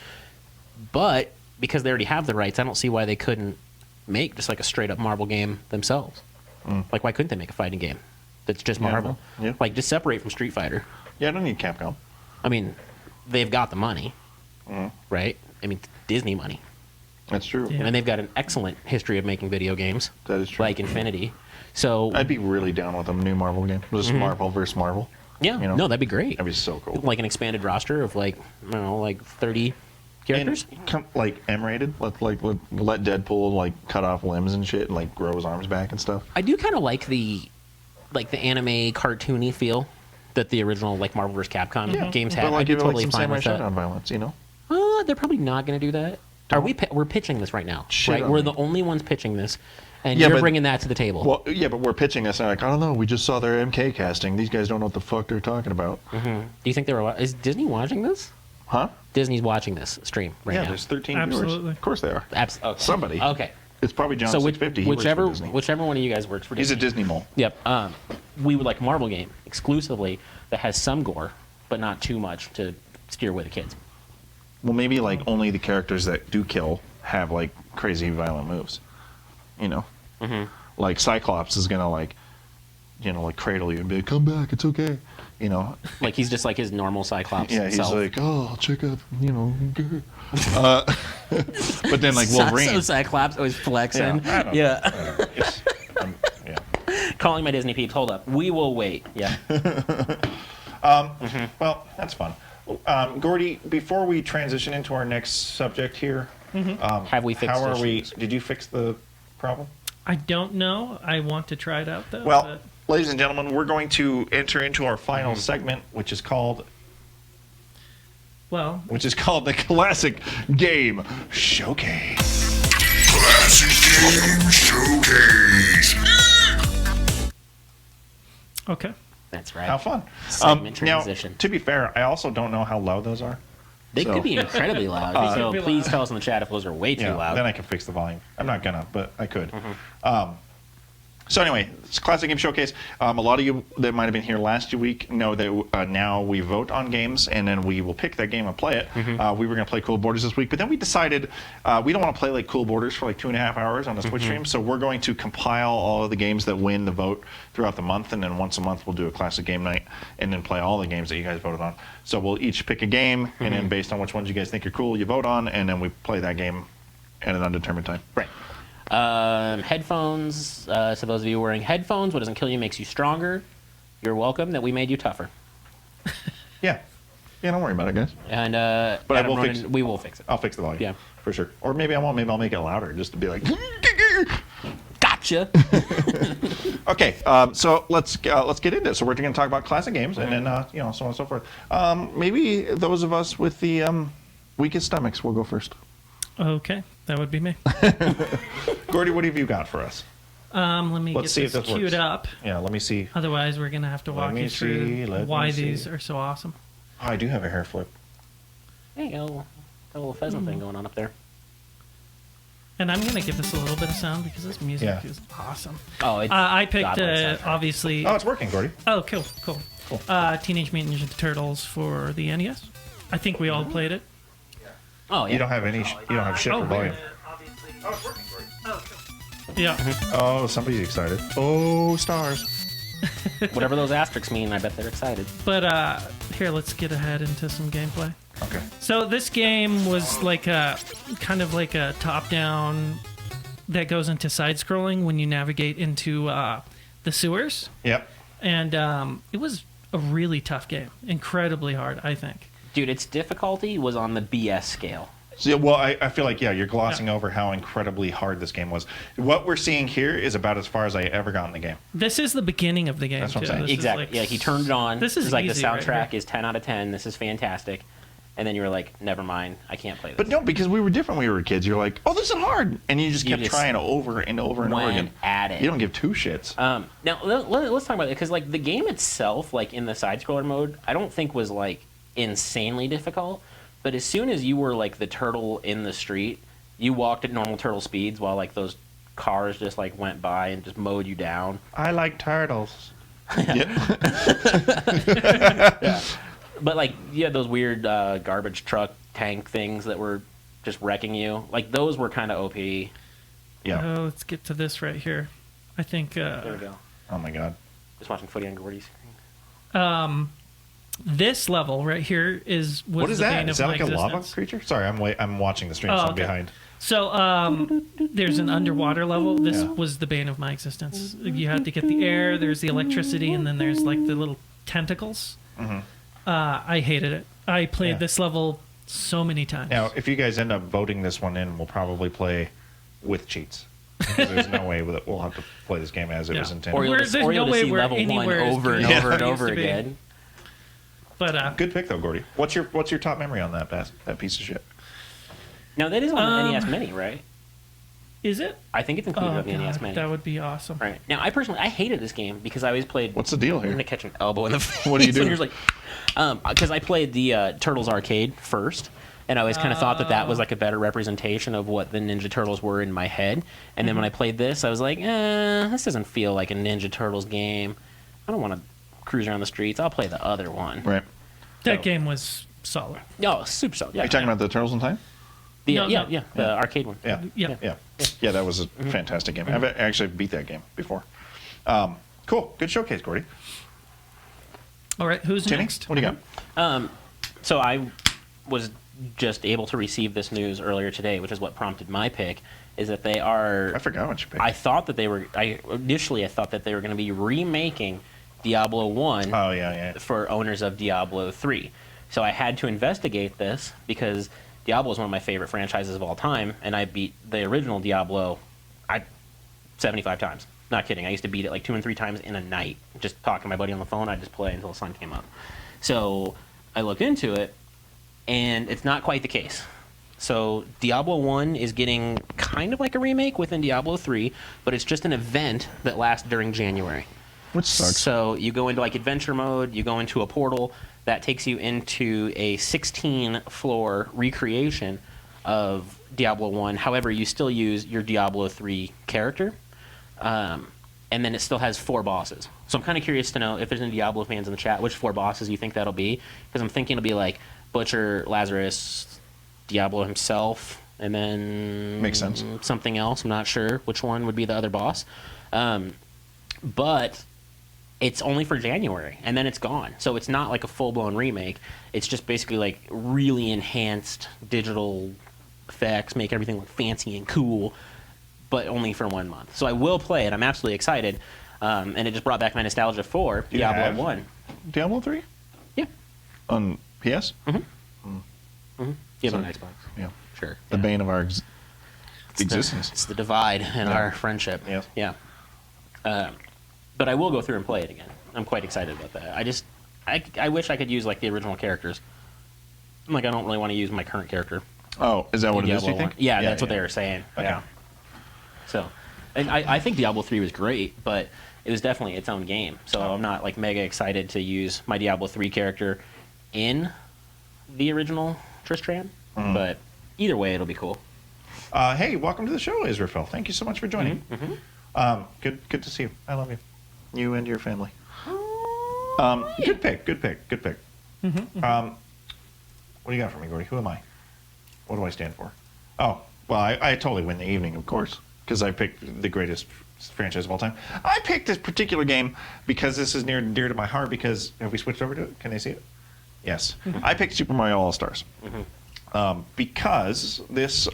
But because they already have the rights, I don't see why they couldn't make just like a straight up Marvel game themselves. Like, why couldn't they make a fighting game that's just Marvel? Yeah. Like, just separate from Street Fighter. Yeah, I don't need Capcom. I mean, they've got the money, right? I mean, Disney money. That's true. Yeah. And they've got an excellent history of making video games. That is true. Like Infinity. So I'd be really down with a new Marvel game. Just Marvel versus Marvel. yeah, no, that'd be great. That'd be so cool. Like an expanded roster of like, I don't know, like 30 characters. And like M-rated. Let Deadpool like cut off limbs and shit and like grow his arms back and stuff. I do kind of like the anime cartoony feel that the original like Marvel vs. Capcom games had. But like I'd be give it totally like some fine Samurai with that. Shodown violence, They're probably not going to do that. We're pitching this right now, Shit right? on We're me. the only ones pitching this, and Yeah, you're but- bringing that to the table. Well, yeah, but we're pitching this and like, I don't know, we just saw their MK casting. These guys don't know what the fuck they're talking about. Do you think is Disney watching this? Huh? Disney's watching this stream right Yeah, now. there's 13 Absolutely. viewers. Of course they are. Okay. Somebody. Okay. It's probably John So 650. He works for whichever Disney. whichever one of you guys works for He's a Disney. Disney mole. Yep. We would like a Marvel game exclusively that has some gore, but not too much to steer away the kids. Well, maybe like only the characters that do kill have like crazy violent moves. You know, like Cyclops is gonna like cradle you and be like, "Come back, it's okay." You know, Like he's just like his normal Cyclops yeah, he's self. like, "Oh, I'll check out," but then like Wolverine. So Cyclops always flexing. Yeah, I don't know. Yeah. It's- yeah. Calling my Disney peeps. Hold up. We will wait. Yeah. Well, that's fun. Gordy, before we transition into our next subject here, Have we fixed how are we? issues? Did you fix the problem? I don't know. I want to try it out though. Well, but- ladies and gentlemen, we're going to enter into our final segment, which is called the Classic Game Showcase. Classic Game Showcase. okay. That's right. How fun! Segment Now, transition. to be fair, I also don't know how loud those are. They so- could be incredibly loud. So could be please loud. tell us in the chat if those are way too Yeah, loud. then I can fix the volume. I'm not gonna, but I could. So anyway, it's Classic Game Showcase. A lot of you that might have been here last week know that now we vote on games, and then we will pick that game and play it. We were going to play Cool Borders this week, but then we decided we don't want to play like Cool Borders for like 2.5 hours on the Twitch stream, so we're going to compile all of the games that win the vote throughout the month, and then once a month we'll do a Classic Game Night, and then play all the games that you guys voted on. So we'll each pick a game, and then based on which ones you guys think are cool, you vote on, and then we play that game at an undetermined time. Right. Headphones. So those of you wearing headphones, what doesn't kill you makes you stronger. You're welcome that we made you tougher. Yeah, don't worry about it, guys. And But I Adam will Ronin, fix it. we will fix it. I'll fix the volume. Yeah. For sure. Or maybe I won't. Maybe I'll make it louder just to be like. Gotcha. Okay, so let's get into it. So we're going to talk about classic games, and then so on and so forth. Maybe those of us with the weakest stomachs will go first. Okay, that would be me. Gordy, what have you got for us? Let me Let's get see if this this works. queued up. Yeah, let me see. Otherwise, we're gonna have to walk me you through see, let why me see. these are so awesome. Oh, I do have a hair flip. There you go. Got a little pheasant thing going on up there. And I'm gonna give this a little bit of sound because this music Yeah. is awesome. Oh, it's I picked godlike soundtrack. obviously. Oh, it's working, Gordy. Oh, cool. Teenage Mutant Ninja Turtles for the NES. I think we all played it. Oh, yeah. You don't have any. You don't have shit for volume. obviously. Oh, it's working, Gordy. Yeah. Oh, somebody's excited. Oh, stars. Whatever those asterisks mean, I bet they're excited. But here, let's get ahead into some gameplay. Okay. So this game was like a kind of like a top-down that goes into side-scrolling when you navigate into the sewers, Yep. and it was a really tough game, incredibly hard, I think. Dude, its difficulty was on the BS scale. So, yeah, well, I feel like, you're glossing over how incredibly hard this game was. What we're seeing here is about as far as I ever got in the game. This is the beginning of the game. That's what I'm too. saying. This is Exactly. like- Yeah, he turned it on. This is It was like easy the right soundtrack here. is 10 out of 10. This is fantastic. And then you were like, never mind. I can't play this. But no, because we were different when we were kids. You're like, oh, this is hard. And you just You kept just trying over and over and over went again. at it. You don't give two shits. Now, let's talk about it. Because, like, the game itself, like, in the side-scroller mode, I don't think was, like, insanely difficult. But as soon as you were, like, the turtle in the street, you walked at normal turtle speeds while, like, those cars just, like, went by and just mowed you down. I like turtles. Yeah. But, like, you had those weird garbage truck tank things that were just wrecking you. Like, those were kind of OP. There Yeah. Oh, let's get to this right here. I think we go. Oh, my God. Just watching footy on Gordy's screen. this level right here was What is the that? bane Is of that my like a lava existence. creature? Sorry, I'm watching the stream, Oh, so I'm okay. behind. So there's an underwater level. This Yeah. was the bane of my existence. You had to get the air, there's the electricity, and then there's like the little tentacles. I hated it. I played Yeah. this level so many times. Now, if you guys end up voting this one in, we'll probably play with cheats. Because there's no way that we'll have to play this game as it Yeah. was intended. Or you'll Where- just, there's or you'll no just way see where level one anywhere is over and good. over and Yeah. over Used to be. again. But Good pick though, Gordy. What's your top memory on that piece of shit? Now, that is on the NES Mini, right? is it? I think it's included Oh, on the NES God, Mini. that would be awesome. Right. Now, I hated this game because I always played... What's the deal I'm going here? to catch an elbow in the face. What do you do? And you're just like, Because I played the Turtles arcade first, and I always kind of thought that was like a better representation of what the Ninja Turtles were in my head. And then when I played this, I was like, this doesn't feel like a Ninja Turtles game. I don't want to cruise around the streets. I'll play the other one. Right. That game was solid. Oh, super solid. Yeah. Are you talking about the Turtles in Time? The, No, no. the arcade one. Yeah. Yeah. Yeah, that was a fantastic game. I've actually beat that game before. Cool. Good showcase, Gordy. All right, who's Timmy, next? what do you got? So I was just able to receive this news earlier today, which is what prompted my pick, is that they are... I forgot what you picked. I thought that they were... Initially, I thought that they were going to be remaking Diablo 1 Oh, yeah. for owners of Diablo 3. So I had to investigate this because Diablo is one of my favorite franchises of all time, and I beat the original Diablo 75 times. Not kidding. I used to beat it like 2 and 3 times in a night. Just talking to my buddy on the phone, I'd just play until the sun came up. So I looked into it, and it's not quite the case. So Diablo 1 is getting kind of like a remake within Diablo 3, but it's just an event that lasts during January. Which sucks. So you go into like adventure mode, you go into a portal that takes you into a 16-floor recreation of Diablo 1. However, you still use your Diablo 3 character. And then it still has 4 bosses. So I'm kind of curious to know if there's any Diablo fans in the chat, which 4 bosses you think that'll be. Because I'm thinking it'll be like Butcher, Lazarus, Diablo himself, and then... Makes sense. Something else. I'm not sure which one would be the other boss. But it's only for January, and then it's gone. So it's not like a full-blown remake. It's just basically like really enhanced digital effects, make everything look fancy and cool, but only for 1 month. So I will play it. I'm absolutely excited. And it just brought back my nostalgia for Do you have Diablo 1. Diablo 3? Yeah. On PS? You have So- an Xbox. Yeah. Sure. The yeah. bane of our It's existence. the divide in Yeah. our friendship. Yes. Yeah. But I will go through and play it again. I'm quite excited about that. I wish I could use like the original characters. Like I don't really want to use my current character. Oh, is that what it is, Diablo you think? 1. Yeah, that's what they were saying. Okay. Yeah. So, and I think Diablo 3 was great, but it was definitely its own game. So I'm not like mega excited to use my Diablo 3 character in the original Tristram. But either way, it'll be cool. Hey, welcome to the show, Israfel. Thank you so much for joining. Good to see you. I love you. You and your family. Good pick. What do you got for me, Gordy? Who am I? What do I stand for? Oh, well, I totally win the evening, of course, because I picked the greatest franchise of all time. I picked this particular game because this is near and dear to my heart. Because have we switched over to it? Can they see it? Yes. I picked Super Mario All Stars because this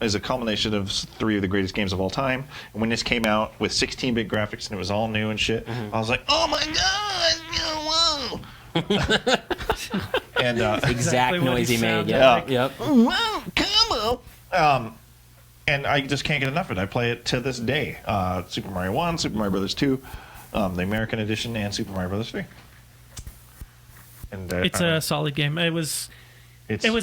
is a culmination of 3 of the greatest games of all time. And when this came out with 16-bit graphics and it was all new and shit, I was like, oh my god, whoa! And Exact Exactly what noise he he made. sounded Yeah. like. Yep. wow, come on. And I just can't get enough of it. I play it to this day. Super Mario 1, Super Mario Brothers 2, the American edition, and Super Mario Brothers 3. And It's a solid game. It was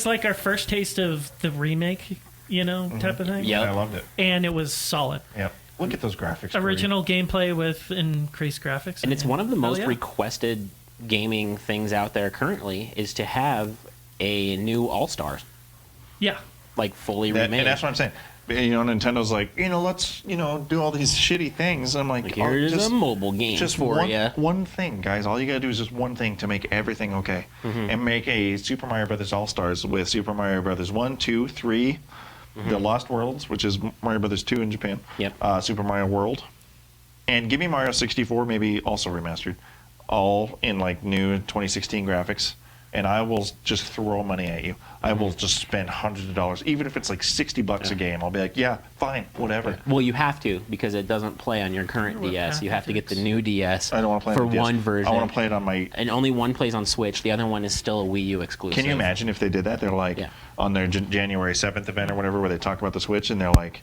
like our first taste of the remake, type of thing. Yep. I loved it. And it was solid. Yep. Look at those graphics. Gordy. Original gameplay with increased graphics. And it's one of the most yeah. requested gaming things out there currently is to have a new All Stars, Yeah. like fully And remade. that's what I'm saying. Nintendo's like, let's, do all these shitty things. I'm like, Like, here's just, a mobile game just for you. one thing, guys. All you gotta do is just one thing to make everything okay, and make a Super Mario Brothers All Stars with Super Mario Brothers 1, 2, 3, The Lost Worlds, which is Mario Brothers 2 in Japan. Yep. Super Mario World, and give me Mario 64, maybe also remastered, all in like new 2016 graphics. And I will just throw money at you. I will just spend hundreds of dollars, even if it's like $60 a game. I'll be like, yeah, fine, whatever. Well, you have to because it doesn't play on your current What DS. You have to get the graphics? new DS I don't want to play for on the DS. one version. I want to play it on my. And only one plays on Switch. The other one is still a Wii U exclusive. Can you imagine if they did that? They're like Yeah. on their January 7th event or whatever, where they talk about the Switch, and they're like,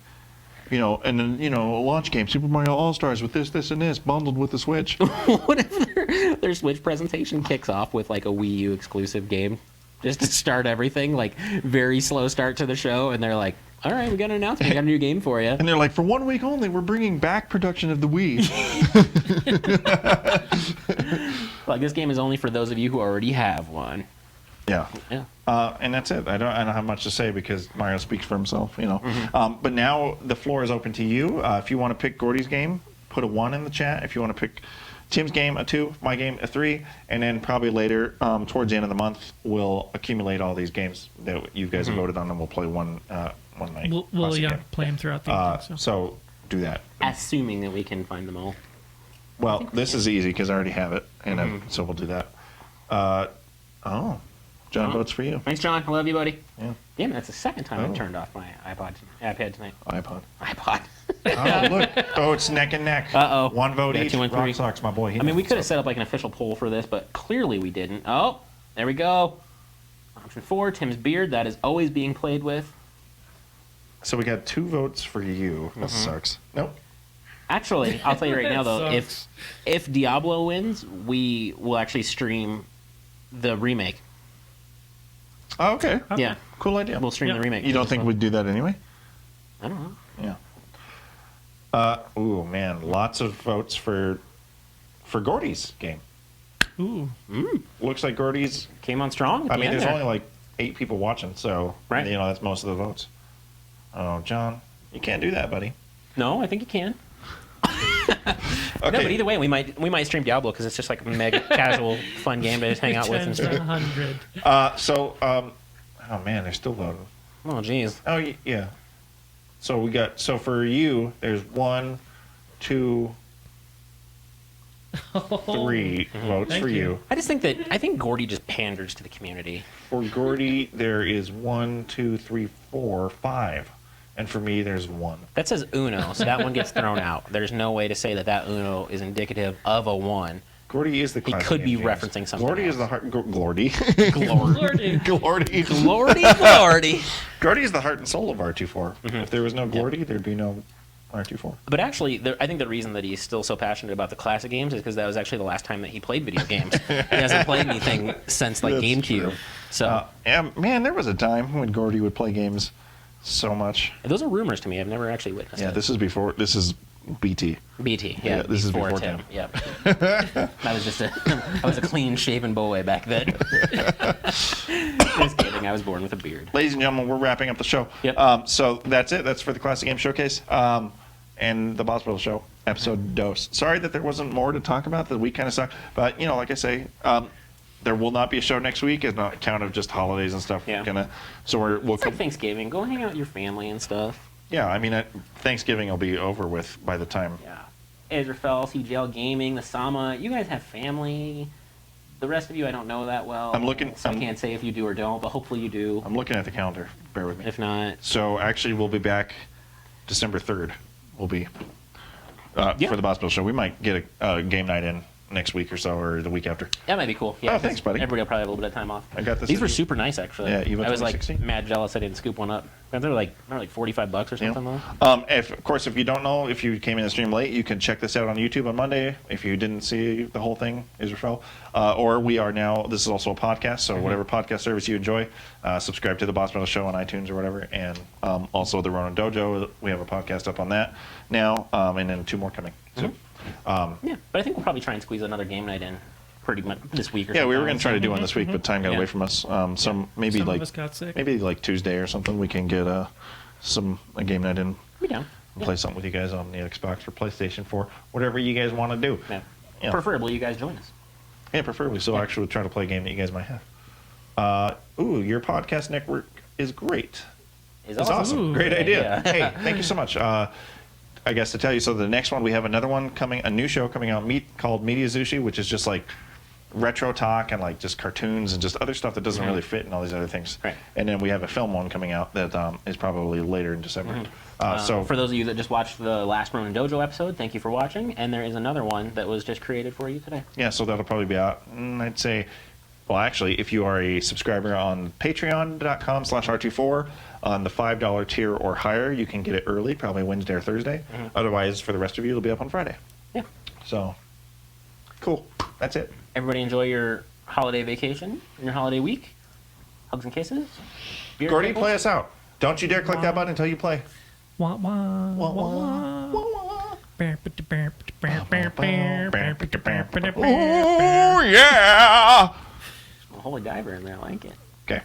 and then a launch game, Super Mario All Stars with this, and this, bundled with the Switch. What if their Switch presentation kicks off with like a Wii U exclusive game? Just to start everything, like very slow start to the show, and they're like, "All right, we got an announcement. We got a new game for you." And they're like, for 1 week only, we're bringing back production of the Wii. Like, this game is only for those of you who already have one. Yeah. Yeah. And that's it. I don't have much to say because Mario speaks for himself, you know. But now the floor is open to you. If you want to pick Gordy's game, put a 1 in the chat. If you want to pick Tim's game, a 2, my game, a 3, and then probably later, towards the end of the month, we'll accumulate all these games that you guys have voted on, and we'll play one night. We'll play them throughout the evening. So do that. Assuming that we can find them all. Well, this is easy because I already have it, and so we'll do that. John votes for you. Thanks, John. I love you, buddy. Yeah. Damn, that's the second time I turned off my iPad tonight. iPod. iPod. Look. Oh, it's neck and neck. Uh-oh. 1 vote Yeah, each. 2 and 3. Rock Sox, my boy. I mean, we could have set up like an official poll for this, but clearly we didn't. Oh, there we go. Option 4, Tim's beard. That is always being played with. So we got 2 votes for you. That sucks. Nope. Actually, I'll tell you right now, though, Sucks. if Diablo wins, we will actually stream the remake. Oh, okay. Yeah, Cool idea. we'll stream the remake. You don't think we'd do that anyway? I don't know. Yeah. Ooh, man. Lots of votes for Gordy's game. Ooh. Looks like Gordy's... Came on strong. I mean, there's only like 8 people watching, so... Right. You know, that's most of the votes. Oh, John. You can't do that, buddy. No, I think you can. Okay. No, but either way, we might stream Diablo because it's just like a mega casual, fun game to just hang out with and 10 to stuff. 100. Oh, man. They're still voting. Oh, jeez. Oh, yeah. So we got... So for you, there's 1, 2... 3 votes Thank for you. you. I think Gordy just panders to the community. For Gordy, there is 1, 2, 3, 4, 5. And for me, there's 1. That says Uno, so that one gets thrown out. There's no way to say that Uno is indicative of a 1. Gordy is the He classic could be game genius. referencing something Gordy is else. the heart... Gordy. Lordy. Gordy. Lordy. Gordy is the heart and soul of R24. If there was no Gordy, there'd be no R24. But actually, I think the reason that he's still so passionate about the classic games is because that was actually the last time that he played video games. He hasn't played anything since like That's GameCube. true. So Yeah, man, there was a time when Gordy would play games so much. those are rumors to me. I've never actually witnessed Yeah, it. this is BT. BT. Yeah, this is before Tim. Tim. Yep. I was a clean-shaven boy back then. Just kidding. I was born with a beard. Ladies and gentlemen, we're wrapping up the show. Yep. So that's it. That's for the Classic Game Showcase and the Boss Battle Show, episode dose. Sorry that there wasn't more to talk about. The week kind of sucked. But, you know, like I say, there will not be a show next week on account of just holidays and stuff. Yeah. So we'll It's like Thanksgiving. Go hang out with your family and stuff. Yeah, I mean, Thanksgiving will be over with by the time. Yeah. Israfel, CGL Gaming, the Sama. You guys have family. The rest of you, I don't know that well. So I can't say if you do or don't, but hopefully you do. I'm looking at the calendar. Bear with me. If not, So actually, we'll be back December 3rd. We'll be for the Boss Battle Show. We might get a game night in next week or so, or the week after. that might be cool. Yeah, Oh, thanks, buddy. Everybody will probably have a little bit of time off. I got this. These were super nice, actually. Yeah, Evo I was like 2016. mad jealous I didn't scoop one up. They're like $45 or something though. Of course, if you don't know, if you came in the stream late, you can check this out on YouTube on Monday. If you didn't see the whole thing, Israfel, or we are now. This is also a podcast, so whatever podcast service you enjoy, subscribe to the Boss Battle Show on iTunes or whatever, and also the Ronin Dojo. We have a podcast up on that now, and then 2 more coming. So, Yeah, but I think we'll probably try and squeeze another game night in pretty much this week or yeah, something. we were going to try to do one this week, but time got Yeah. away from us. Maybe Some like of us got sick. maybe like Tuesday or something, we can get a game night in. Be down. And play something with you guys on the Xbox or PlayStation 4, whatever you guys want to do. Yeah. Yeah. Preferably you guys join us. Yeah, preferably. So actually, we'll try to play a game that you guys might have. Your podcast network is great. Is It's awesome. Ooh. Great idea. Yeah. Hey, thank you so much. I guess to tell you, so the next one, we have another one coming, a new show coming out called Media Zushi, which is just like retro talk and like just cartoons and just other stuff that doesn't really fit in all these other things. Right. And then we have a film one coming out that is probably later in December. So For those of you that just watched the last Ronin Dojo episode, thank you for watching. And there is another one that was just created for you today. yeah, so that'll probably be out. I'd say, well, actually, if you are a subscriber on patreon.com/R24 on the $5 tier or higher, you can get it early, probably Wednesday or Thursday. Otherwise, for the rest of you, it'll be up on Friday. Yeah. So, cool. That's it. Everybody enjoy your holiday vacation and your holiday week. Hugs and kisses. Beer Gordy, tables. play us out. Don't you dare click that button until you play. Wah, wah, wah, wah. Wah, wah. Oh, yeah. A holy diver in there, I like it. Okay.